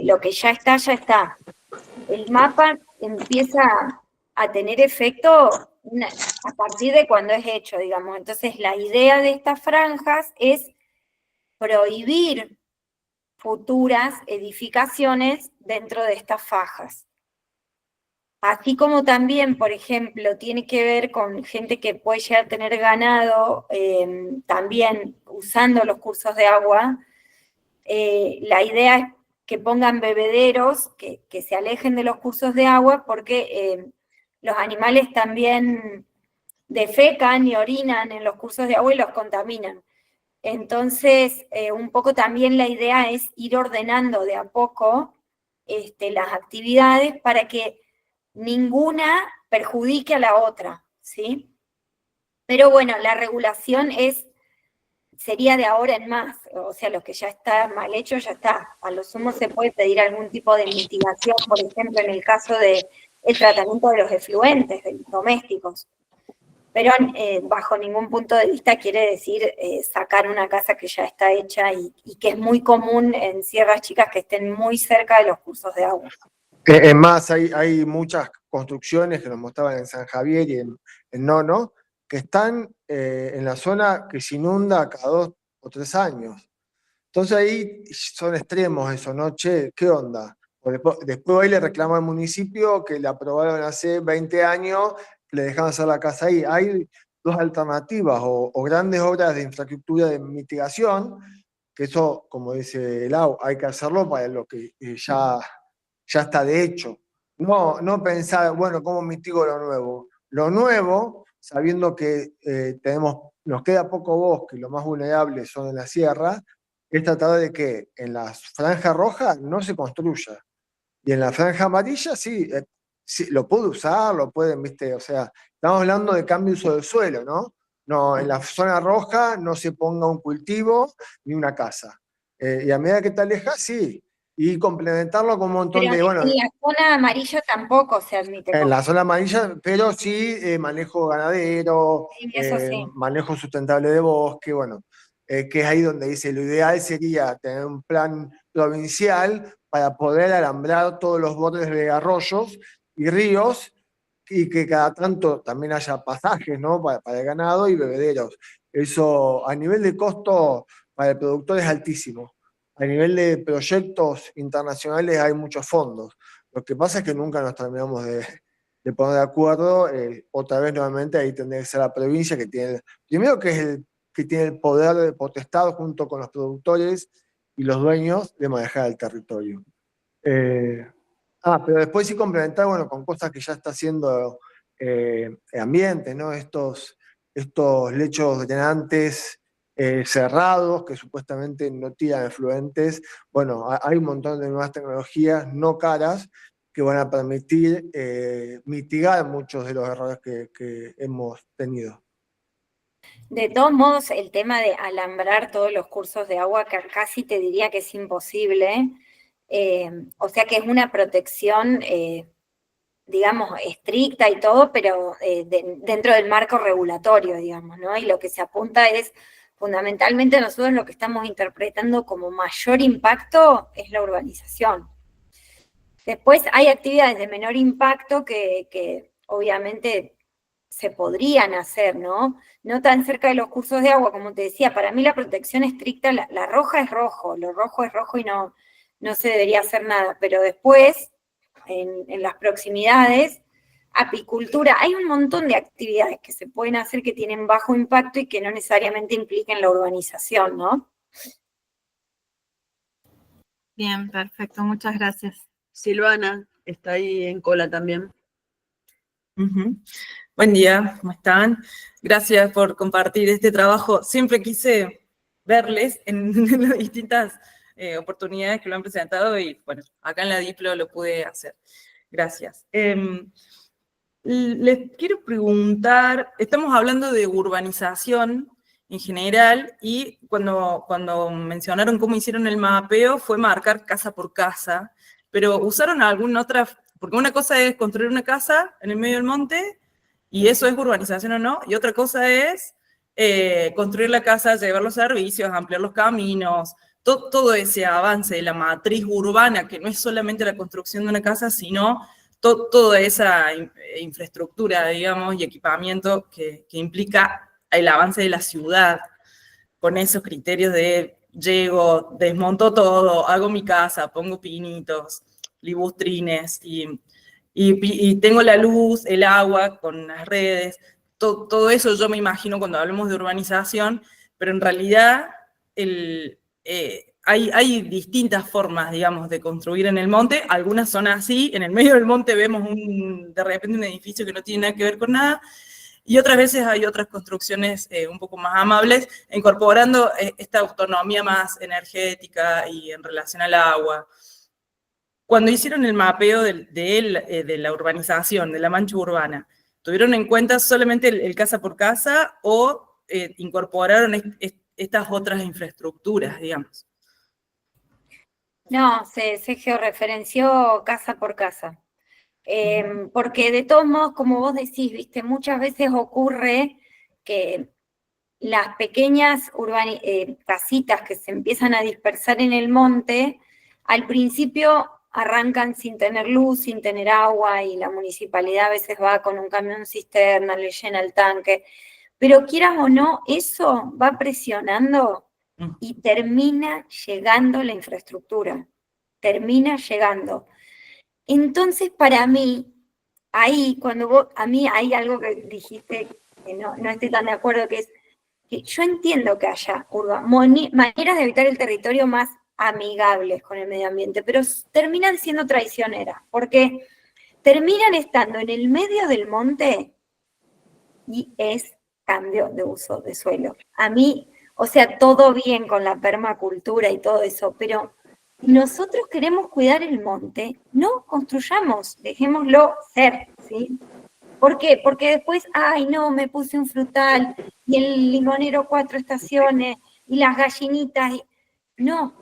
lo que ya está. El mapa empieza a tener efecto a partir de cuando es hecho, digamos. Entonces la idea de estas franjas es prohibir futuras edificaciones dentro de estas fajas. Así como también, por ejemplo, tiene que ver con gente que puede llegar a tener ganado, también usando los cursos de agua, la idea es que pongan bebederos, que se alejen de los cursos de agua, porque los animales también defecan y orinan en los cursos de agua y los contaminan. Entonces, un poco también la idea es ir ordenando de a poco las actividades para que ninguna perjudique a la otra, ¿sí? Pero bueno, la regulación sería de ahora en más, o sea, lo que ya está mal hecho, ya está. A lo sumo se puede pedir algún tipo de mitigación, por ejemplo, en el caso del tratamiento de los efluentes domésticos. Pero bajo ningún punto de vista quiere decir sacar una casa que ya está hecha y que es muy común en sierras chicas que estén muy cerca de los cursos de agua. Es más, hay muchas construcciones que nos mostraban en San Javier y en Nono, que están en la zona que se inunda cada 2 o 3 años. Entonces ahí son extremos eso, ¿no? Che, ¿qué onda? Después hoy le reclama al municipio que le aprobaron hace 20 años, que le dejaban hacer la casa ahí. Hay 2 alternativas, o grandes obras de infraestructura de mitigación, que eso, como dice Lau, hay que hacerlo para lo que ya está de hecho. No pensar, bueno, ¿cómo mitigo lo nuevo? Lo nuevo, sabiendo que nos queda poco bosque y lo más vulnerable son en la sierra, es tratar de que en la franja roja no se construya. Y en la franja amarilla sí, lo puede usar, lo pueden, ¿viste? O sea, estamos hablando de cambio de uso del suelo, ¿no? No, en la zona roja no se ponga un cultivo ni una casa. Y a medida que te alejas, sí. Y complementarlo con un montón Pero de, bueno, en la zona amarilla tampoco se admite. en la zona amarilla, pero sí manejo ganadero, Sí, eso sí. manejo sustentable de bosque, bueno, que es ahí donde dice, lo ideal sería tener un plan provincial para poder alambrar todos los bordes de arroyos y ríos, y que cada tanto también haya pasajes, ¿no? Para el ganado y bebederos. Eso a nivel de costo para el productor es altísimo. A nivel de proyectos internacionales hay muchos fondos. Lo que pasa es que nunca nos terminamos de poner de acuerdo. Otra vez nuevamente ahí tendría que ser la provincia que tiene, primero que tiene el poder de potestad junto con los productores y los dueños de manejar el territorio. Pero después sí complementar, bueno, con cosas que ya está haciendo ambientes, ¿no? Estos lechos drenantes cerrados que supuestamente no tiran efluentes. Bueno, hay un montón de nuevas tecnologías no caras que van a permitir mitigar muchos de los errores que hemos tenido. De todos modos, el tema de alambrar todos los cursos de agua, que casi te diría que es imposible, o sea que es una protección, digamos, estricta y todo, pero dentro del marco regulatorio, digamos, ¿no? Y lo que se apunta es, fundamentalmente nosotros lo que estamos interpretando como mayor impacto es la urbanización. Después hay actividades de menor impacto que obviamente se podrían hacer, ¿no? No tan cerca de los cursos de agua, como te decía, para mí la protección estricta, la roja es rojo, lo rojo es rojo y no se debería hacer nada, pero después, en las proximidades, apicultura, hay un montón de actividades que se pueden hacer que tienen bajo impacto y que no necesariamente impliquen la urbanización, ¿no? Bien, perfecto, muchas gracias. Silvana está ahí en cola también. Buen día, ¿cómo están? Gracias por compartir este trabajo. Siempre quise verles en las distintas oportunidades que lo han presentado y, bueno, acá en la Diplo lo pude hacer. Gracias. Les quiero preguntar, estamos hablando de urbanización en general y cuando mencionaron cómo hicieron el mapeo fue marcar casa por casa, pero usaron alguna otra, porque una cosa es construir una casa en el medio del monte y eso es urbanización o no, y otra cosa es construir la casa, llevar los servicios, ampliar los caminos, todo ese avance de la matriz urbana, que no es solamente la construcción de una casa, sino toda esa infraestructura, digamos, y equipamiento que implica el avance de la ciudad, con esos criterios de llego, desmonto todo, hago mi casa, pongo pinitos, libustrines, y tengo la luz, el agua con las redes, todo eso yo me imagino cuando hablamos de urbanización, pero en realidad hay distintas formas, digamos, de construir en el monte, algunas son así, en el medio del monte vemos de repente un edificio que no tiene nada que ver con nada, y otras veces hay otras construcciones un poco más amables, incorporando esta autonomía más energética y en relación al agua. Cuando hicieron el mapeo de la urbanización, de la mancha urbana, ¿tuvieron en cuenta solamente el casa por casa o incorporaron estas otras infraestructuras, digamos? No, se georreferenció casa por casa. Porque de todos modos, como vos decís, viste, muchas veces ocurre que las pequeñas casitas que se empiezan a dispersar en el monte, al principio arrancan sin tener luz, sin tener agua, y la municipalidad a veces va con un camión cisterna, le llena el tanque, pero quieras o no, eso va presionando y termina llegando la infraestructura, termina llegando. Entonces, para mí, ahí, a mí hay algo que dijiste que no estoy tan de acuerdo, que es que yo entiendo que haya maneras de habitar el territorio más amigables con el medio ambiente, pero terminan siendo traicioneras, porque terminan estando en el medio del monte y es cambio de uso de suelo. A mí, o sea, todo bien con la permacultura y todo eso, pero nosotros queremos cuidar el monte, no construyamos, dejémoslo ser, ¿sí? ¿Por qué? Porque después, ay no, me puse un frutal, y el limonero 4 estaciones, y las gallinitas, no.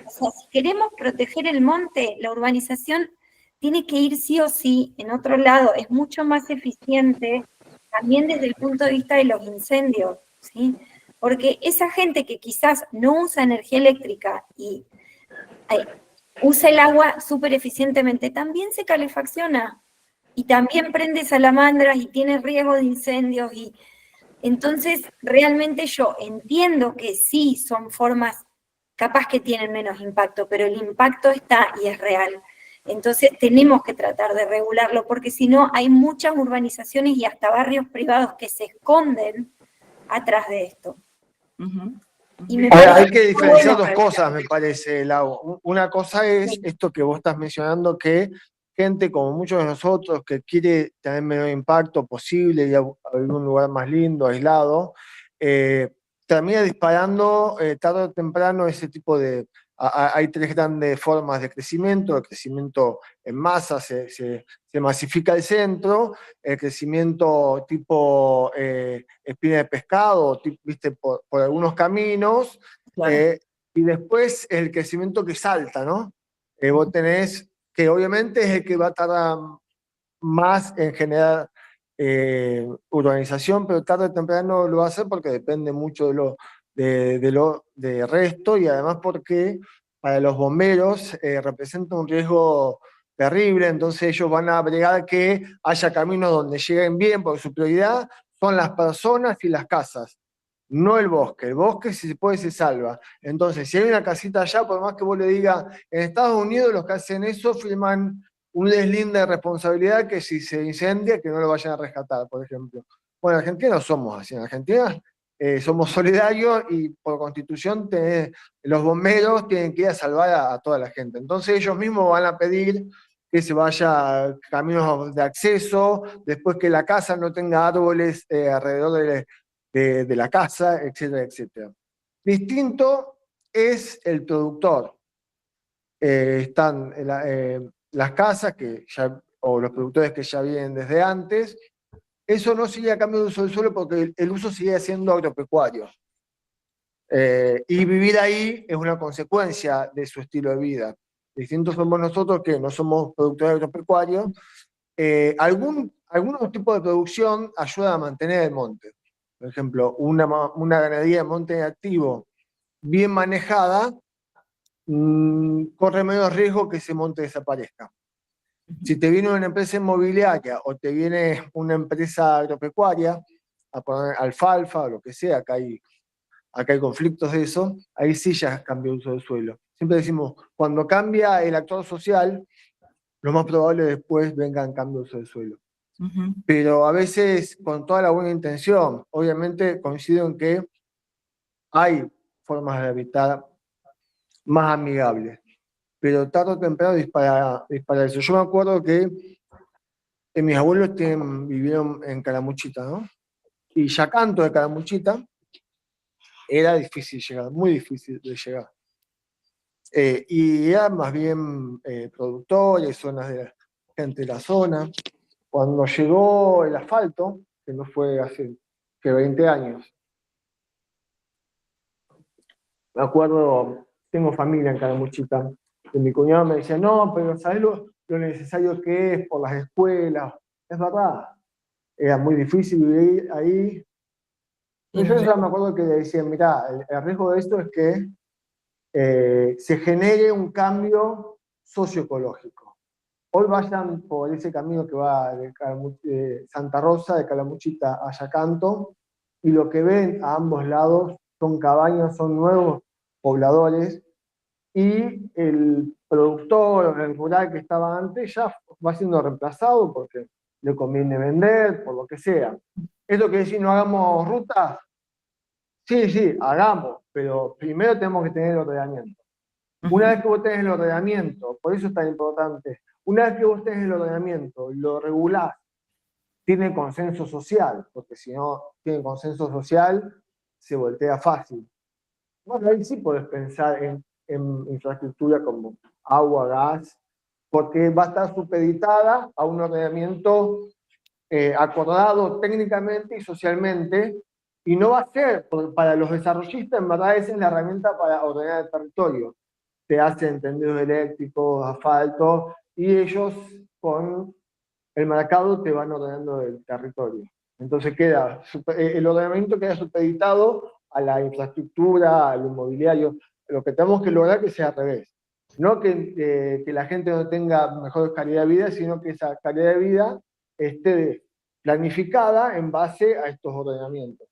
O sea, si queremos proteger el monte, la urbanización tiene que ir sí o sí en otro lado, es mucho más eficiente, también desde el punto de vista de los incendios, ¿sí? Porque esa gente que quizás no usa energía eléctrica y usa el agua súper eficientemente, también se calefacciona y también prende salamandras y tiene riesgo de incendios. Y entonces realmente yo entiendo que sí son formas capaz que tienen menos impacto, pero el impacto está y es real. Entonces tenemos que tratar de regularlo, porque si no hay muchas urbanizaciones y hasta barrios privados que se esconden atrás de esto. Y hay que diferenciar dos cosas, me parece, Lau. Una cosa es esto que vos estás mencionando, que gente como muchos de nosotros que quiere tener el menor impacto posible y a un lugar más lindo, aislado, termina disparando tarde o temprano ese tipo de... Hay tres grandes formas de crecimiento: el crecimiento en masa, se masifica el centro; el crecimiento tipo espina de pescado, viste, por algunos caminos, Claro. y después el crecimiento que salta, ¿no? Vos tenés, que obviamente es el que va a tardar más en generar urbanización, pero tarde o temprano lo va a hacer porque depende mucho de resto, y además porque para los bomberos representa un riesgo terrible. Entonces ellos van a bregar que haya caminos donde lleguen bien, porque su prioridad son las personas y las casas, no el bosque. El bosque, si se puede, se salva. Entonces, si hay una casita allá, por más que vos le digas, en Estados Unidos los que hacen eso firman un deslinde de responsabilidad que si se incendia, que no lo vayan a rescatar, por ejemplo. Bueno, en Argentina no somos así. En Argentina somos solidarios y por constitución los bomberos tienen que ir a salvar a toda la gente. Entonces ellos mismos van a pedir que se vaya caminos de acceso, después que la casa no tenga árboles alrededor de la casa, etcétera, etcétera. Distinto es el productor. Están las casas o los productores que ya vienen desde antes. Eso no sigue a cambio de uso del suelo porque el uso sigue siendo agropecuario. Y vivir ahí es una consecuencia de su estilo de vida. Distintos somos nosotros, que no somos productores agropecuarios. Algunos tipos de producción ayudan a mantener el monte. Por ejemplo, una ganadería de monte activo bien manejada corre menos riesgo que ese monte desaparezca. Si te viene una empresa inmobiliaria o te viene una empresa agropecuaria a poner alfalfa o lo que sea, acá hay conflictos de eso, ahí sí ya cambia el uso del suelo. Siempre decimos, cuando cambia el actor social, lo más probable después vengan cambios de uso del suelo. Pero a veces con toda la buena intención, obviamente coincido en que hay formas de habitar más amigables, pero tarde o temprano dispara eso. Yo me acuerdo que mis abuelos vivieron en Calamuchita, ¿no? Y Yacanto de Calamuchita era difícil llegar, muy difícil de llegar. Y eran más bien productores, zonas de gente de la zona. Cuando llegó el asfalto, que no fue hace que 20 años, me acuerdo, tengo familia en Calamuchita, y mi cuñado me decía, no, pero ¿sabes lo necesario que es por las escuelas? Es verdad, era muy difícil vivir ahí. Y yo ya me acuerdo que le decían, mirá, el riesgo de esto es que se genere un cambio socioecológico. Hoy vayan por ese camino que va de Santa Rosa, de Calamuchita a Yacanto, y lo que ven a ambos lados son cabañas, son nuevos pobladores, y el productor, el rural que estaba antes, ya va siendo reemplazado porque le conviene vender, por lo que sea. ¿Esto quiere decir no hagamos rutas? Sí, hagamos, pero primero tenemos que tener el ordenamiento. Una vez que vos tenés el ordenamiento, por eso es tan importante, una vez que vos tenés el ordenamiento, lo regulás, tiene consenso social, porque si no tiene consenso social, se voltea fácil. Bueno, ahí sí podés pensar en infraestructura como agua, gas, porque va a estar supeditada a un ordenamiento acordado técnicamente y socialmente, y no va a ser, para los desarrollistas, en verdad esa es la herramienta para ordenar el territorio. Te hacen tendidos eléctricos, asfalto, y ellos con el mercado te van ordenando el territorio. Entonces el ordenamiento queda supeditado a la infraestructura, al inmobiliario. Lo que tenemos que lograr es que sea al revés. No que la gente no tenga mejor calidad de vida, sino que esa calidad de vida esté planificada en base a estos ordenamientos.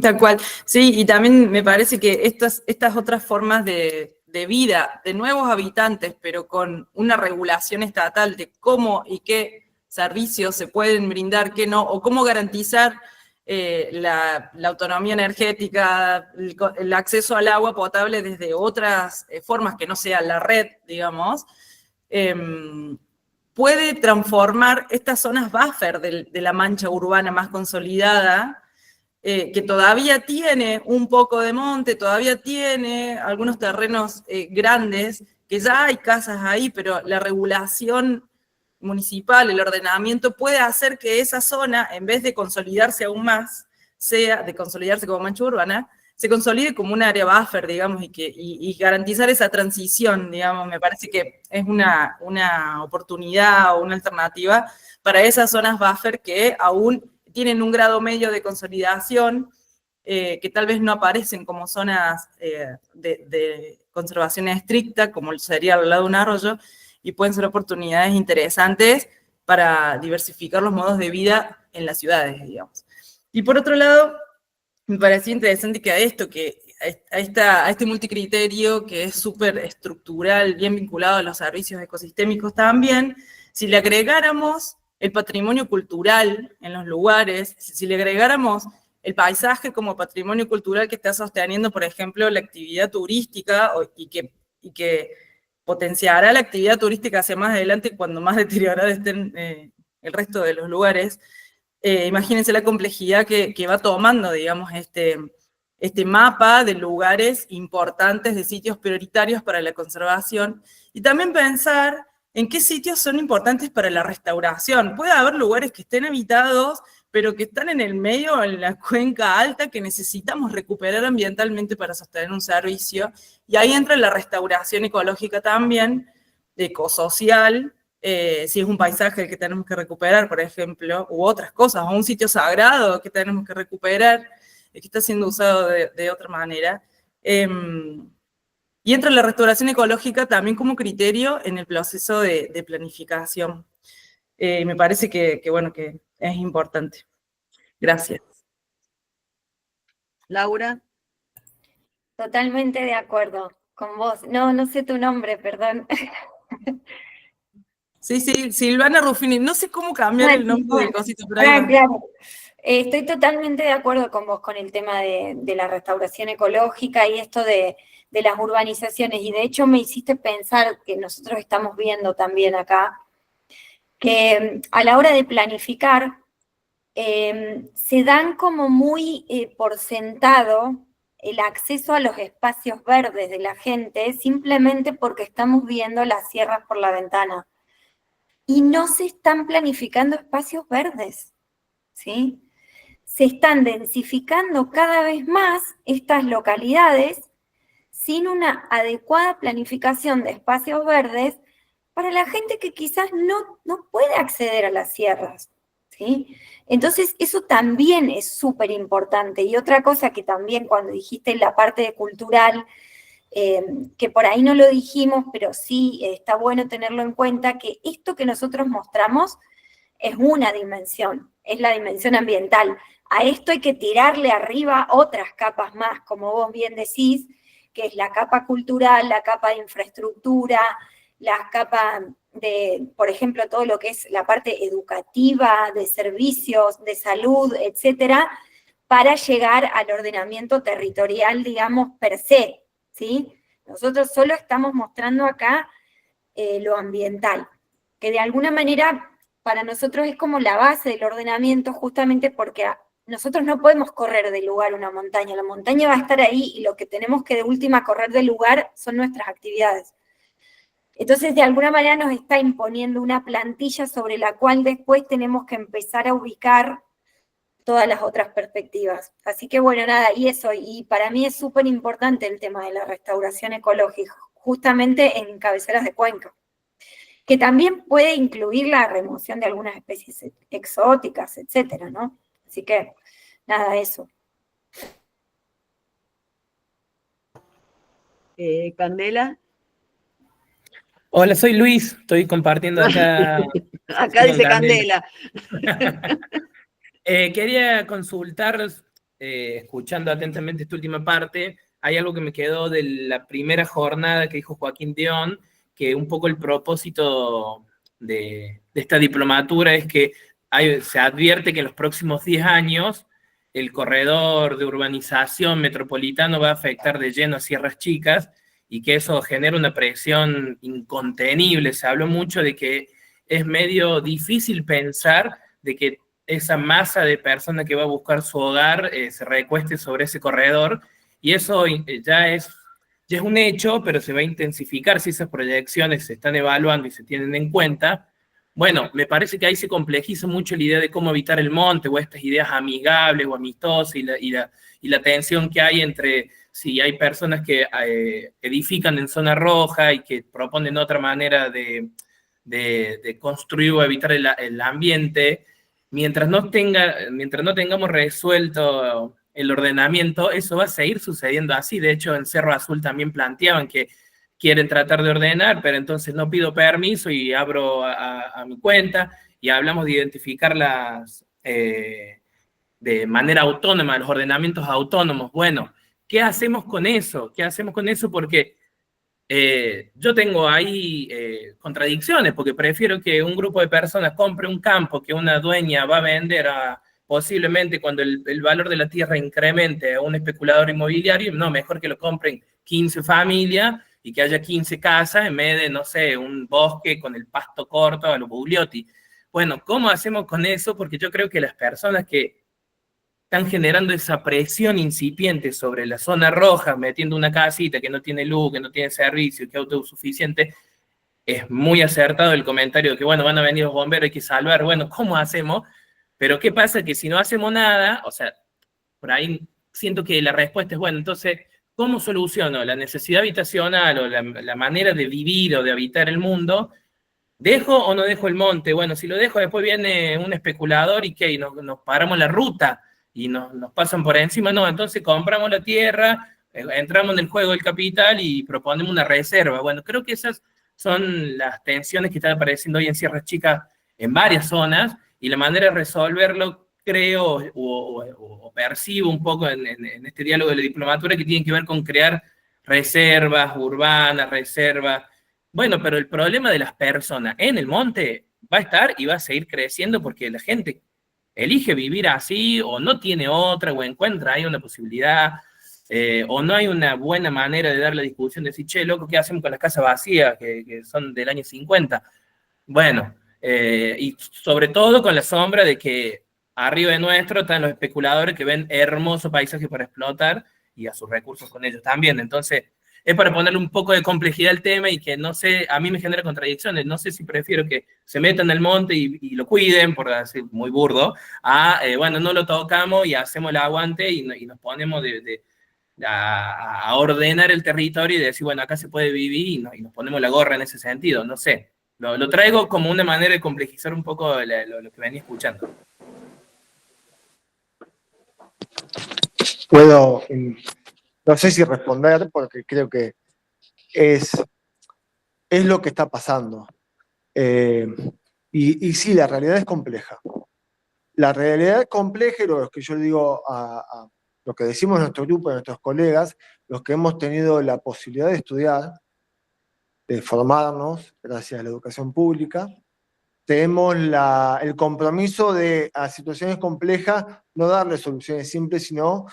Tal cual. Sí, y también me parece que estas otras formas de vida de nuevos habitantes, pero con una regulación estatal de cómo y qué servicios se pueden brindar, qué no, o cómo garantizar la autonomía energética, el acceso al agua potable desde otras formas que no sea la red, digamos, puede transformar estas zonas buffer de la mancha urbana más consolidada, que todavía tiene un poco de monte, todavía tiene algunos terrenos grandes, que ya hay casas ahí, pero la regulación municipal, el ordenamiento puede hacer que esa zona, en vez de consolidarse aún más, de consolidarse como mancha urbana, se consolide como un área buffer, digamos, y garantizar esa transición, digamos. Me parece que es una oportunidad o una alternativa para esas zonas buffer que aún tienen un grado medio de consolidación, que tal vez no aparecen como zonas de conservación estricta, como sería al lado de un arroyo, y pueden ser oportunidades interesantes para diversificar los modos de vida en las ciudades, digamos. Y por otro lado, me pareció interesante que a este multicriterio, que es súper estructural, bien vinculado a los servicios ecosistémicos también, si le agregáramos el patrimonio cultural en los lugares, si le agregáramos el paisaje como patrimonio cultural que está sosteniendo, por ejemplo, la actividad turística, y que potenciará la actividad turística hacia más adelante cuando más deteriorados estén el resto de los lugares. Imagínense la complejidad que va tomando, digamos, este mapa de lugares importantes, de sitios prioritarios para la conservación, y también pensar en qué sitios son importantes para la restauración. Puede haber lugares que estén habitados, pero que están en el medio, en la cuenca alta, que necesitamos recuperar ambientalmente para sostener un servicio, y ahí entra la restauración ecológica también, ecosocial, si es un paisaje el que tenemos que recuperar, por ejemplo, u otras cosas, o un sitio sagrado que tenemos que recuperar, que está siendo usado de otra manera. Y entra la restauración ecológica también como criterio en el proceso de planificación. Me parece que es importante. Gracias. Laura. Totalmente de acuerdo con vos. No sé tu nombre, perdón. Sí, Silvana Ruffini. No sé cómo cambiar el nombre del cosito, pero ahí va. Claro. Estoy totalmente de acuerdo con vos con el tema de la restauración ecológica y esto de las urbanizaciones. Y de hecho me hiciste pensar, que nosotros estamos viendo también acá, que a la hora de planificar, se dan como muy por sentado el acceso a los espacios verdes de la gente, simplemente porque estamos viendo las sierras por la ventana. Y no se están planificando espacios verdes, ¿sí? Se están densificando cada vez más estas localidades sin una adecuada planificación de espacios verdes para la gente que quizás no puede acceder a las sierras, ¿sí? Entonces, eso también es súper importante. Y otra cosa que también cuando dijiste la parte cultural, que por ahí no lo dijimos, pero sí está bueno tenerlo en cuenta, que esto que nosotros mostramos es una dimensión, es la dimensión ambiental. A esto hay que tirarle arriba otras capas más, como vos bien decís, que es la capa cultural, la capa de infraestructura, la capa de, por ejemplo, todo lo que es la parte educativa, de servicios, de salud, etcétera, para llegar al ordenamiento territorial, digamos, per se, ¿sí? Nosotros solo estamos mostrando acá lo ambiental, que de alguna manera para nosotros es como la base del ordenamiento, justamente porque nosotros no podemos correr del lugar una montaña, la montaña va a estar ahí y lo que tenemos que de última correr del lugar son nuestras actividades. Entonces, de alguna manera nos está imponiendo una plantilla sobre la cual después tenemos que empezar a ubicar todas las otras perspectivas. Así que bueno, nada, y eso, y para mí es súper importante el tema de la restauración ecológica, justamente en cabeceras de cuenca, que también puede incluir la remoción de algunas especies exóticas, etcétera, ¿no? Así que, nada, eso. Candela. Hola, soy Luis, estoy compartiendo acá. Acá dice Candela. Quería consultar, escuchando atentamente esta última parte, hay algo que me quedó de la primera jornada que dijo Joaquín Dion, que un poco el propósito de esta diplomatura es que se advierte que en los próximos 10 años el corredor de urbanización metropolitano va a afectar de lleno a Sierras Chicas y que eso genera una presión incontenible. Se habló mucho de que es medio difícil pensar de que esa masa de personas que va a buscar su hogar se recueste sobre ese corredor, y eso ya es un hecho, pero se va a intensificar si esas proyecciones se están evaluando y se tienen en cuenta. Bueno, me parece que ahí se complejiza mucho la idea de cómo evitar el monte, o estas ideas amigables o amistosas, y la tensión que hay entre si hay personas que edifican en zona roja y que proponen otra manera de construir o evitar el ambiente. Mientras no tengamos resuelto el ordenamiento, eso va a seguir sucediendo así. De hecho, en Cerro Azul también planteaban que quieren tratar de ordenar, pero entonces no pido permiso y abro a mi cuenta, y hablamos de identificar de manera autónoma, los ordenamientos autónomos. Bueno, ¿qué hacemos con eso? ¿Qué hacemos con eso? Porque yo tengo ahí contradicciones, porque prefiero que un grupo de personas compre un campo que una dueña va a vender posiblemente cuando el valor de la tierra incremente a un especulador inmobiliario. No, mejor que lo compren 15 familias y que haya 15 casas en vez de, no sé, un bosque con el pasto corto a los Bugliotti. Bueno, ¿cómo hacemos con eso? Porque yo creo que las personas que están generando esa presión incipiente sobre la zona roja, metiendo una casita que no tiene luz, que no tiene servicio, que es autosuficiente, es muy acertado el comentario de que, bueno, van a venir los bomberos, hay que salvar. Bueno, ¿cómo hacemos? Pero ¿qué pasa? Que si no hacemos nada, o sea, por ahí siento que la respuesta es, bueno, entonces, ¿cómo soluciono la necesidad habitacional o la manera de vivir o de habitar el mundo? ¿Dejo o no dejo el monte? Bueno, si lo dejo, después viene un especulador y ¿qué? Y nos paramos la ruta y nos pasan por encima. No, entonces compramos la tierra, entramos en el juego del capital y proponemos una reserva. Bueno, creo que esas son las tensiones que están apareciendo hoy en Sierra Chica en varias zonas, y la manera de resolverlo, creo, o percibo un poco en este diálogo de la diplomatura, que tiene que ver con crear reservas urbanas, reservas. Bueno, pero el problema de las personas en el monte va a estar y va a seguir creciendo, porque la gente elige vivir así, o no tiene otra, o encuentra ahí una posibilidad, o no hay una buena manera de dar la discusión, de decir, che, loco, ¿qué hacemos con las casas vacías que son del año 50? Bueno, y sobre todo con la sombra de que arriba de nuestro están los especuladores que ven hermosos paisajes para explotar, y a sus recursos con ellos también. Entonces, es para ponerle un poco de complejidad al tema, y que no sé, a mí me genera contradicciones. No sé si prefiero que se metan en el monte y lo cuiden, por decir muy burdo, bueno, no lo tocamos y hacemos el aguante y nos ponemos a ordenar el territorio y decir, bueno, acá se puede vivir, y nos ponemos la gorra en ese sentido. No sé, lo traigo como una manera de complejizar un poco lo que venía escuchando. Puedo, no sé si responder, porque creo que es lo que está pasando. Y sí, la realidad es compleja. La realidad es compleja, y lo que yo digo lo que decimos en nuestro grupo, a nuestros colegas, los que hemos tenido la posibilidad de estudiar, de formarnos gracias a la educación pública, tenemos el compromiso de, a situaciones complejas, no darle soluciones simples, sino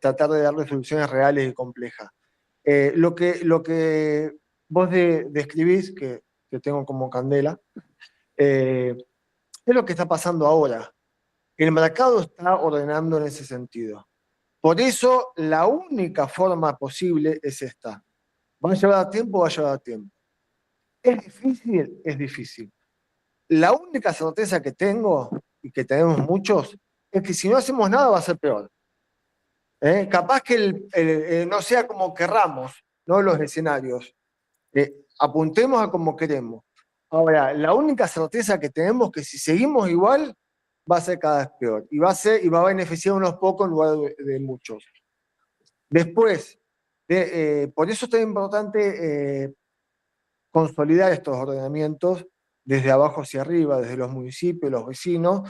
tratar de darle soluciones reales y complejas. Lo que vos describís, que tengo como candela, es lo que está pasando ahora. El mercado está ordenando en ese sentido. Por eso, la única forma posible es esta. ¿Va a llevar tiempo? Va a llevar tiempo. ¿Es difícil? Es difícil. La única certeza que tengo, y que tenemos muchos, es que si no hacemos nada va a ser peor. Capaz que no sea como querramos, ¿no? Los escenarios. Apuntemos a como queremos. Ahora, la única certeza que tenemos es que si seguimos igual, va a ser cada vez peor. Y va a beneficiar a unos pocos en lugar de muchos. Después, por eso es tan importante consolidar estos ordenamientos desde abajo hacia arriba, desde los municipios, los vecinos,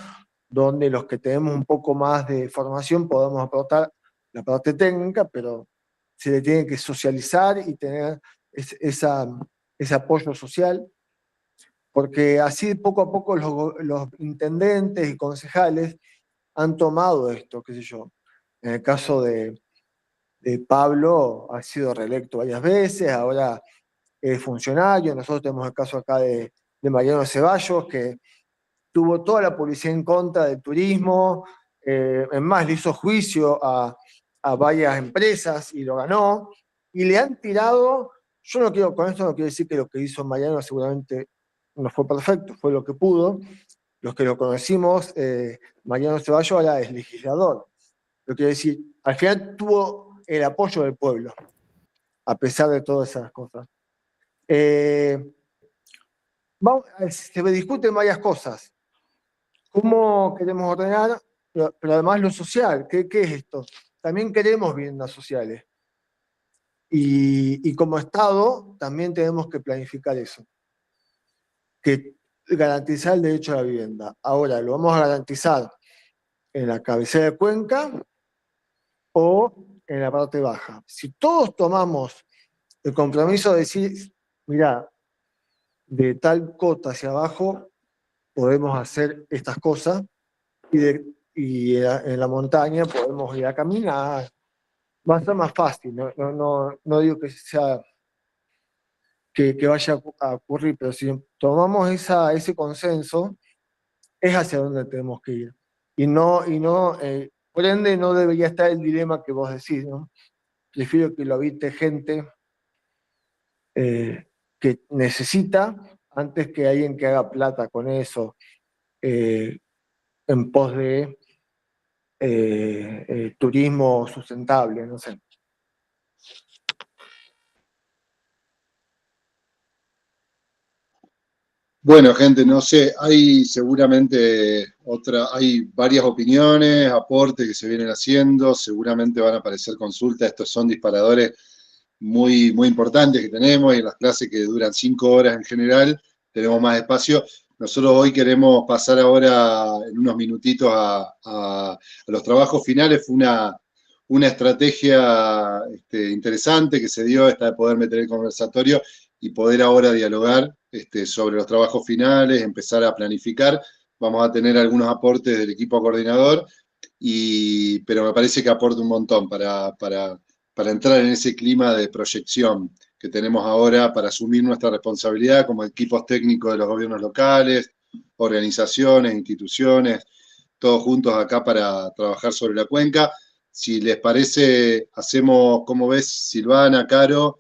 donde los que tenemos un poco más de formación podemos aportar la parte técnica, pero se le tiene que socializar y tener ese apoyo social, porque así poco a poco los intendentes y concejales han tomado esto, qué sé yo. En el caso de Pablo, ha sido reelecto varias veces, ahora es funcionario. Nosotros tenemos el caso acá de de Mariano Ceballos, que tuvo toda la policía en contra del turismo, es más, le hizo juicio a varias empresas y lo ganó, y le han tirado, con esto no quiero decir que lo que hizo Mariano seguramente no fue perfecto, fue lo que pudo. Los que lo conocimos, Mariano Ceballos ahora es legislador. Lo quiero decir, al final tuvo el apoyo del pueblo, a pesar de todas esas cosas. Se discuten varias cosas. ¿Cómo queremos ordenar? Pero además lo social, ¿qué es esto? También queremos viviendas sociales. Y como Estado también tenemos que planificar eso. Que garantizar el derecho a la vivienda. Ahora, ¿lo vamos a garantizar en la cabecera de Cuenca o en la parte baja? Si todos tomamos el compromiso de decir, mirá, de tal cota hacia abajo podemos hacer estas cosas, y en la montaña podemos ir a caminar, va a ser más fácil, no digo que sea que vaya a ocurrir, pero si tomamos ese consenso, es hacia donde tenemos que ir. Por ende, no debería estar el dilema que vos decís, ¿no? Prefiero que lo habite gente que necesita, antes que alguien que haga plata con eso, en pos de turismo sustentable, no sé. Bueno, gente, no sé, hay seguramente hay varias opiniones, aportes que se vienen haciendo, seguramente van a aparecer consultas, estos son disparadores muy, muy importantes que tenemos, y en las clases que duran 5 horas en general, tenemos más espacio. Nosotros hoy queremos pasar ahora en unos minutitos a los trabajos finales. Fue una estrategia interesante que se dio, esta de poder meter el conversatorio y poder ahora dialogar sobre los trabajos finales, empezar a planificar. Vamos a tener algunos aportes del equipo coordinador, pero me parece que aporta un montón para entrar en ese clima de proyección que tenemos ahora, para asumir nuestra responsabilidad como equipos técnicos de los gobiernos locales, organizaciones, instituciones, todos juntos acá para trabajar sobre la cuenca. Si les parece, hacemos, ¿cómo ves, Silvana, Caro?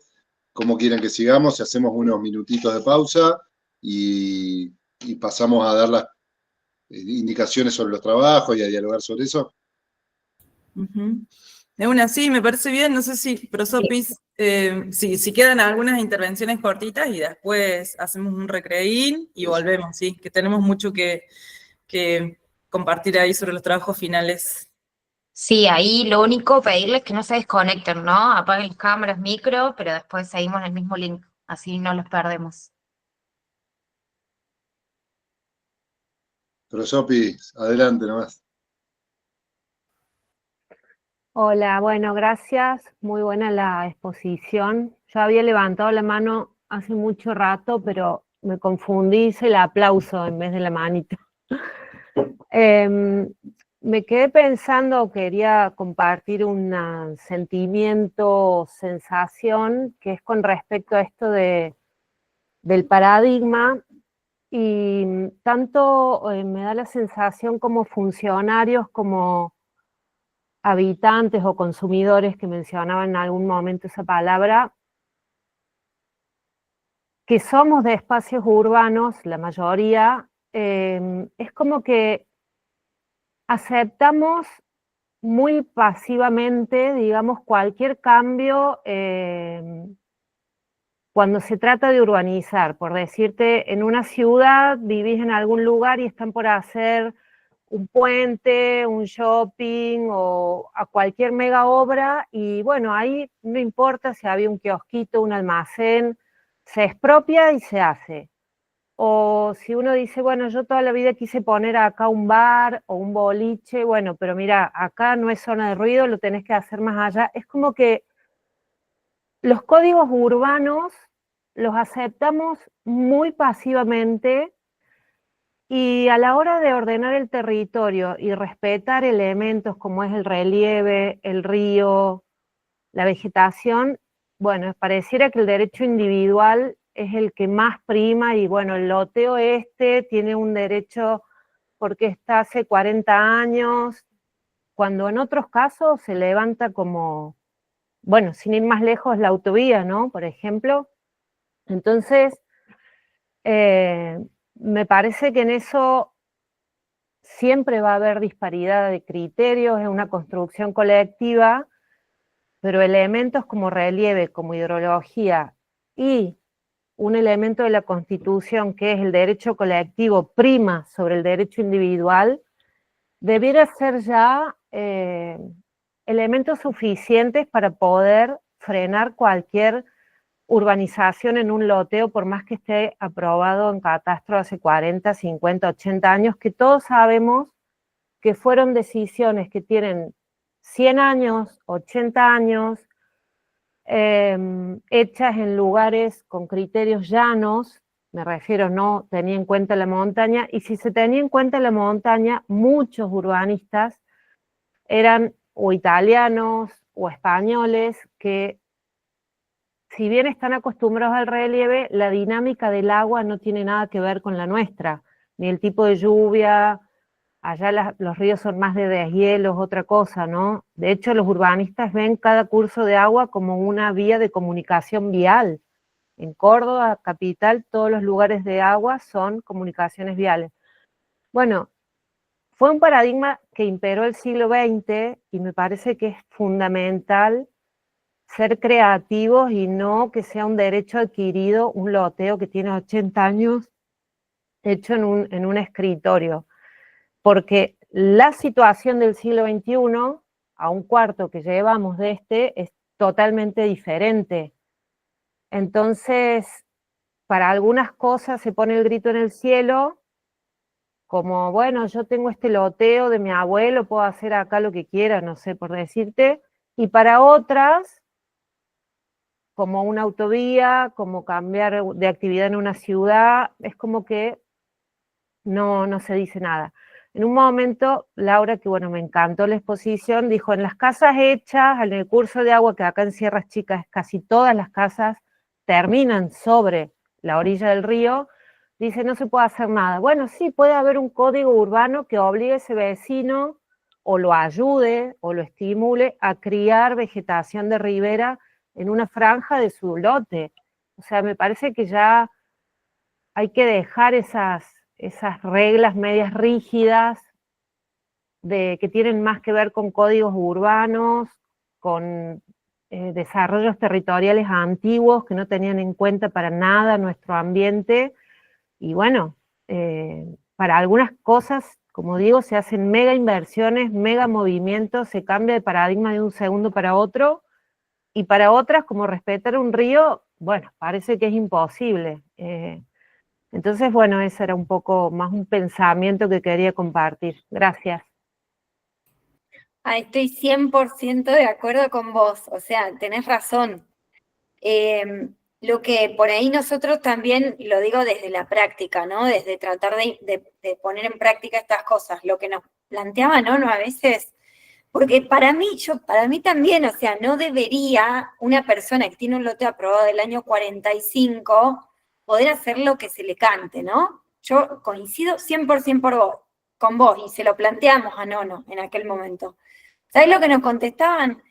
¿Cómo quieren que sigamos? Si hacemos unos minutitos de pausa y pasamos a dar las indicaciones sobre los trabajos y a dialogar sobre eso. De una, sí, me parece bien. No sé si, Prosopis, si quedan algunas intervenciones cortitas y después hacemos un recreín y volvemos, sí, que tenemos mucho que compartir ahí sobre los trabajos finales. Sí, ahí lo único, pedirles que no se desconecten, ¿no? Apaguen las cámaras, micro, pero después seguimos en el mismo link, así no los perdemos. Prosopis, adelante nomás. Hola, bueno, gracias. Muy buena la exposición. Yo había levantado la mano hace mucho rato, pero me confundí, hice el aplauso en vez de la manito. Me quedé pensando, quería compartir un sentimiento, sensación, que es con respecto a esto del paradigma, y tanto me da la sensación como funcionarios, como habitantes o consumidores, que mencionaban en algún momento esa palabra, que somos de espacios urbanos, la mayoría, es como que aceptamos muy pasivamente, digamos, cualquier cambio cuando se trata de urbanizar. Por decirte, en una ciudad vivís en algún lugar y están por hacer un puente, un shopping o a cualquier mega obra, y bueno, ahí no importa si había un kiosquito, un almacén, se expropia y se hace. O si uno dice, bueno, yo toda la vida quise poner acá un bar o un boliche, bueno, pero mira, acá no es zona de ruido, lo tenés que hacer más allá. Es como que los códigos urbanos los aceptamos muy pasivamente, y a la hora de ordenar el territorio y respetar elementos como es el relieve, el río, la vegetación, bueno, pareciera que el derecho individual es el que más prima y bueno, el loteo tiene un derecho porque está hace 40 años, cuando en otros casos se levanta como, bueno, sin ir más lejos, la autovía, ¿no? Por ejemplo. Entonces, me parece que en eso siempre va a haber disparidad de criterios, es una construcción colectiva, pero elementos como relieve, como hidrología y un elemento de la Constitución que es el derecho colectivo prima sobre el derecho individual, debiera ser ya elementos suficientes para poder frenar cualquier urbanización en un loteo, por más que esté aprobado en catastro hace 40, 50, 80 años, que todos sabemos que fueron decisiones que tienen 100 años, 80 años, hechas en lugares con criterios llanos, me refiero, no tenía en cuenta la montaña, y si se tenía en cuenta la montaña, muchos urbanistas eran o italianos o españoles que, si bien están acostumbrados al relieve, la dinámica del agua no tiene nada que ver con la nuestra, ni el tipo de lluvia. Allá los ríos son más de deshielos, otra cosa, ¿no? De hecho, los urbanistas ven cada curso de agua como una vía de comunicación vial. En Córdoba, capital, todos los lugares de agua son comunicaciones viales. Bueno, fue un paradigma que imperó el siglo XX y me parece que es fundamental ser creativos y no que sea un derecho adquirido, un loteo que tiene 80 años hecho en un escritorio. Porque la situación del siglo XXI, a un cuarto que llevamos de es totalmente diferente. Entonces, para algunas cosas se pone el grito en el cielo, como, bueno, yo tengo este loteo de mi abuelo, puedo hacer acá lo que quiera, no sé, por decirte, y para otras, como una autovía, como cambiar de actividad en una ciudad, es como que no se dice nada. En un momento, Laura, que bueno, me encantó la exposición, dijo, en las casas hechas, en el curso de agua, que acá en Sierras Chicas casi todas las casas terminan sobre la orilla del río, dice, no se puede hacer nada. Bueno, sí, puede haber un código urbano que obligue a ese vecino, o lo ayude, o lo estimule a criar vegetación de ribera en una franja de su lote. O sea, me parece que ya hay que dejar esas reglas medias rígidas que tienen más que ver con códigos urbanos, con desarrollos territoriales antiguos que no tenían en cuenta para nada nuestro ambiente, y bueno, para algunas cosas, como digo, se hacen mega inversiones, mega movimientos, se cambia de paradigma de un segundo para otro, y para otras, como respetar un río, bueno, parece que es imposible. Entonces, bueno, ese era un poco más un pensamiento que quería compartir. Gracias. Estoy 100% de acuerdo con vos, o sea, tenés razón. Lo que por ahí nosotros también, lo digo desde la práctica, ¿no? Desde tratar de poner en práctica estas cosas, lo que nos planteaba, ¿no? A veces, porque para mí también, o sea, no debería una persona que tiene un lote aprobado del año 45 poder hacer lo que se le cante, ¿no? Yo coincido 100% con vos, y se lo planteamos a Nono en aquel momento. ¿Sabés lo que nos contestaban?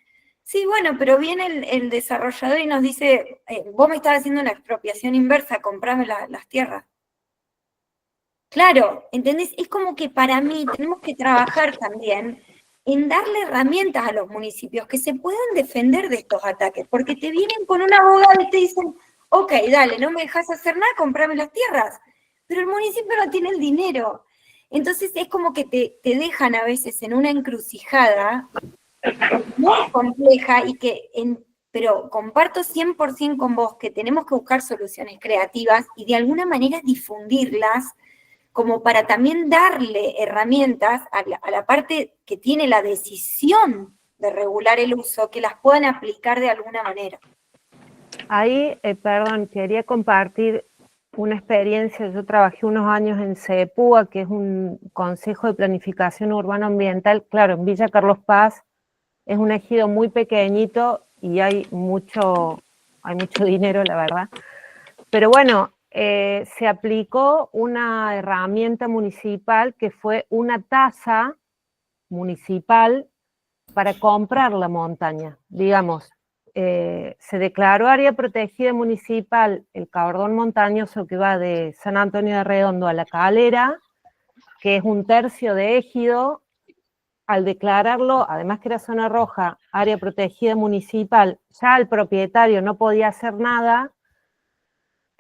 Sí, bueno, pero viene el desarrollador y nos dice, vos me estás haciendo una expropiación inversa, comprame las tierras. Claro, ¿entendés? Es como que para mí tenemos que trabajar también en darle herramientas a los municipios que se puedan defender de estos ataques, porque te vienen con una abogada y te dicen, ok, dale, no me dejas hacer nada, comprame las tierras, pero el municipio no tiene el dinero. Entonces es como que te dejan a veces en una encrucijada muy compleja, pero comparto 100% con vos que tenemos que buscar soluciones creativas y de alguna manera difundirlas, como para también darle herramientas a la parte que tiene la decisión de regular el uso, que las puedan aplicar de alguna manera. Ahí, perdón, quería compartir una experiencia. Yo trabajé unos años en CEPUA, que es un Consejo de Planificación Urbano Ambiental, claro, en Villa Carlos Paz. Es un ejido muy pequeñito y hay mucho dinero, la verdad. Pero bueno, se aplicó una herramienta municipal que fue una tasa municipal para comprar la montaña. Digamos, se declaró área protegida municipal el cordón montañoso que va de San Antonio de Redondo a La Calera, que es 1/3 de ejido. Al declararlo, además que era zona roja, área protegida municipal, ya el propietario no podía hacer nada,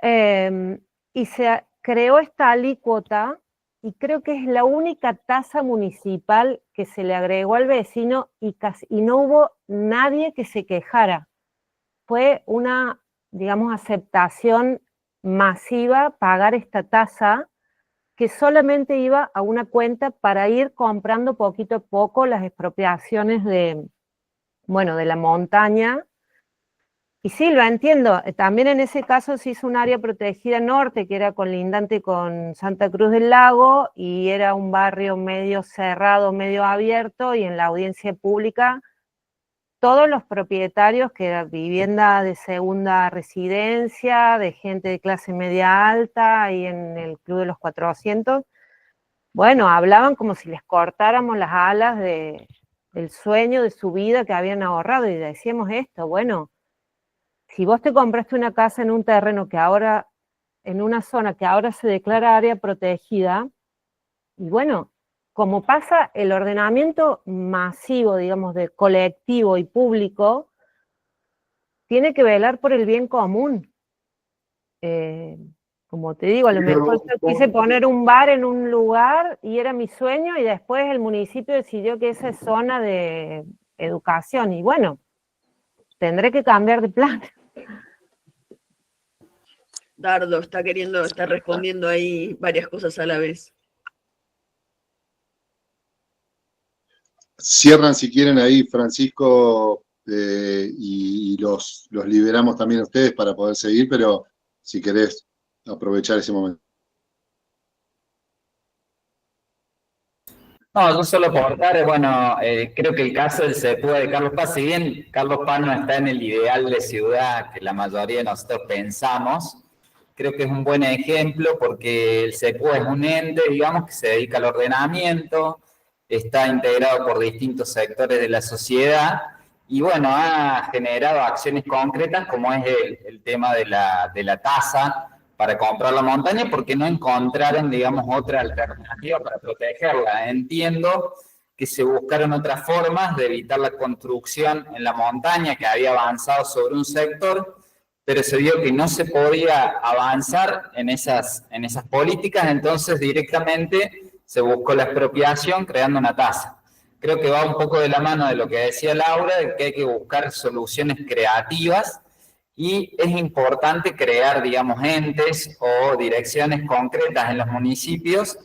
y se creó esta alícuota, y creo que es la única tasa municipal que se le agregó al vecino y no hubo nadie que se quejara. Fue una, digamos, aceptación masiva pagar esta tasa que solamente iba a una cuenta para ir comprando poquito a poco las expropiaciones de la montaña. Y sí, lo entiendo. También en ese caso se hizo un área protegida norte, que era colindante con Santa Cruz del Lago, y era un barrio medio cerrado, medio abierto, y en la audiencia pública todos los propietarios, que era vivienda de segunda residencia, de gente de clase media alta, ahí en el Club de los 400, bueno, hablaban como si les cortáramos las alas del sueño de su vida que habían ahorrado, y decíamos esto, bueno, si vos te compraste una casa en un terreno que ahora, en una zona que ahora se declara área protegida, y bueno, como pasa el ordenamiento masivo, digamos, de colectivo y público, tiene que velar por el bien común. Como te digo, a lo mejor yo quise poner un bar en un lugar y era mi sueño, y después el municipio decidió que esa es zona de educación, y bueno, tendré que cambiar de plan. Dardo está respondiendo ahí varias cosas a la vez. Cierran si quieren ahí, Francisco, y los liberamos también a ustedes para poder seguir, pero si querés aprovechar ese momento. No, yo solo aportar, bueno, creo que el caso del CEPUA de Carlos Paz, si bien Carlos Paz no está en el ideal de ciudad que la mayoría de nosotros pensamos, creo que es un buen ejemplo porque el CEPUA es un ente, digamos, que se dedica al ordenamiento, está integrado por distintos sectores de la sociedad y, bueno, ha generado acciones concretas como es el tema de la tasa para comprar la montaña, porque no encontraron, digamos, otra alternativa para protegerla. Entiendo que se buscaron otras formas de evitar la construcción en la montaña que había avanzado sobre un sector, pero se vio que no se podía avanzar en esas políticas, entonces directamente se buscó la expropiación creando una tasa. Creo que va un poco de la mano de lo que decía Laura, de que hay que buscar soluciones creativas. Y es importante crear, digamos, entes o direcciones concretas en los municipios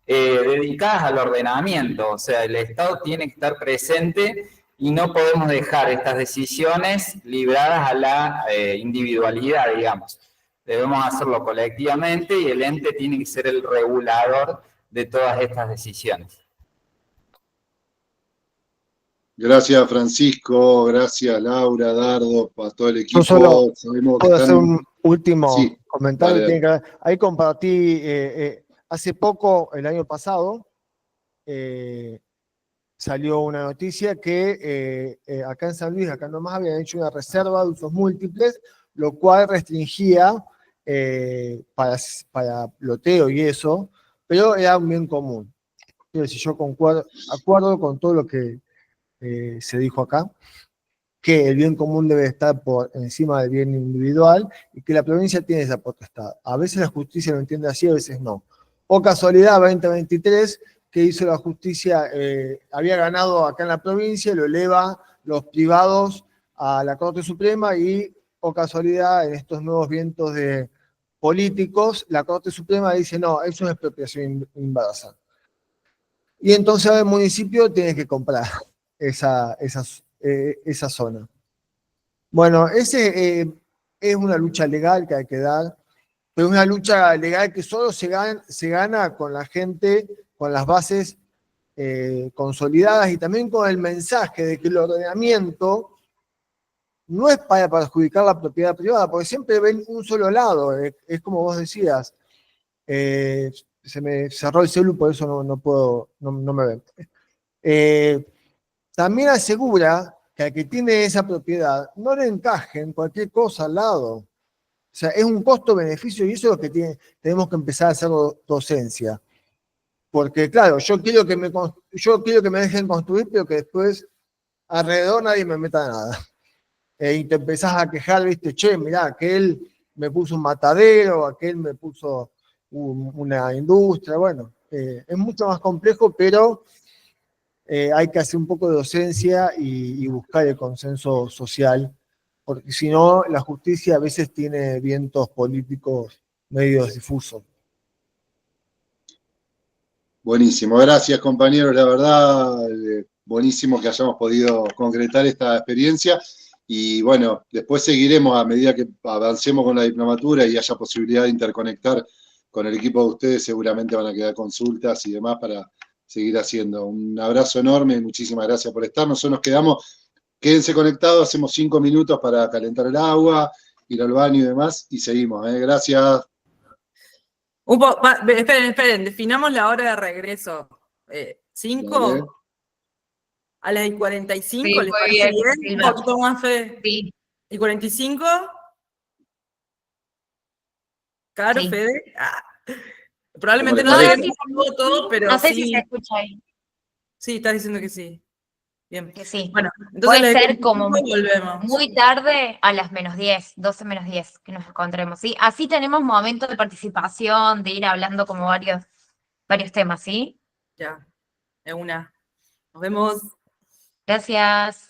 dedicadas al ordenamiento. O sea, el Estado tiene que estar presente y no podemos dejar estas decisiones libradas a la individualidad, digamos. Debemos hacerlo colectivamente y el ente tiene que ser el regulador de todas estas decisiones. Gracias, Francisco, gracias, Laura, Dardo, a todo el equipo. Yo solo sabemos puedo que hacer un último comentario. Dale. Ahí compartí, hace poco, el año pasado, salió una noticia que acá en San Luis, acá nomás, habían hecho una reserva de usos múltiples, lo cual restringía para loteo y eso, pero era un bien común. Quiero decir, yo acuerdo con todo lo que se dijo acá, que el bien común debe estar por encima del bien individual y que la provincia tiene esa potestad. A veces la justicia lo entiende así, a veces no. O casualidad, 2023, que hizo la justicia, había ganado acá en la provincia, lo eleva los privados a la Corte Suprema y, o casualidad, en estos nuevos vientos de políticos, la Corte Suprema dice, no, eso es expropiación invasiva. Y entonces el municipio tiene que comprar esa zona. Bueno, ese es una lucha legal que hay que dar, pero es una lucha legal que solo se gana con la gente, con las bases consolidadas y también con el mensaje de que el ordenamiento no es para perjudicar la propiedad privada, porque siempre ven un solo lado, es como vos decías, se me cerró el celu, por eso no puedo, no me ven. También asegura que al que tiene esa propiedad no le encajen cualquier cosa al lado. O sea, es un costo-beneficio y eso es lo que tenemos que empezar a hacer docencia. Porque claro, yo quiero que me dejen construir, pero que después alrededor nadie me meta nada. Y te empezás a quejar, viste, che, mirá, aquel me puso un matadero, aquel me puso una industria, bueno, es mucho más complejo, pero hay que hacer un poco de docencia y buscar el consenso social, porque si no, la justicia a veces tiene vientos políticos medio difusos. Buenísimo, gracias compañeros, la verdad, buenísimo que hayamos podido concretar esta experiencia y bueno, después seguiremos a medida que avancemos con la diplomatura y haya posibilidad de interconectar con el equipo de ustedes, seguramente van a quedar consultas y demás para seguir haciendo. Un abrazo enorme y muchísimas gracias por estar. Nosotros nos quedamos, quédense conectados, hacemos 5 minutos para calentar el agua, ir al baño y demás y seguimos. Gracias. Esperen, definamos la hora de regreso. 5 a las 45, Sí, ¿les muy parece bien, bien? Silva. Un poquito más, Fede. Sí. ¿Y 45? ¿Claro, Sí. Fede? Probablemente ¿Cómo no les llegue parece? todo, pero No sé sí. si se escucha ahí. Sí, estás diciendo que sí. Bien. Que sí. Bueno, entonces Puede les ser como volvemos. muy tarde a las -10, 12 menos 10, que nos encontremos, ¿sí? Así tenemos momentos de participación, de ir hablando como varios temas, ¿sí? Ya, es una. Nos vemos. Gracias.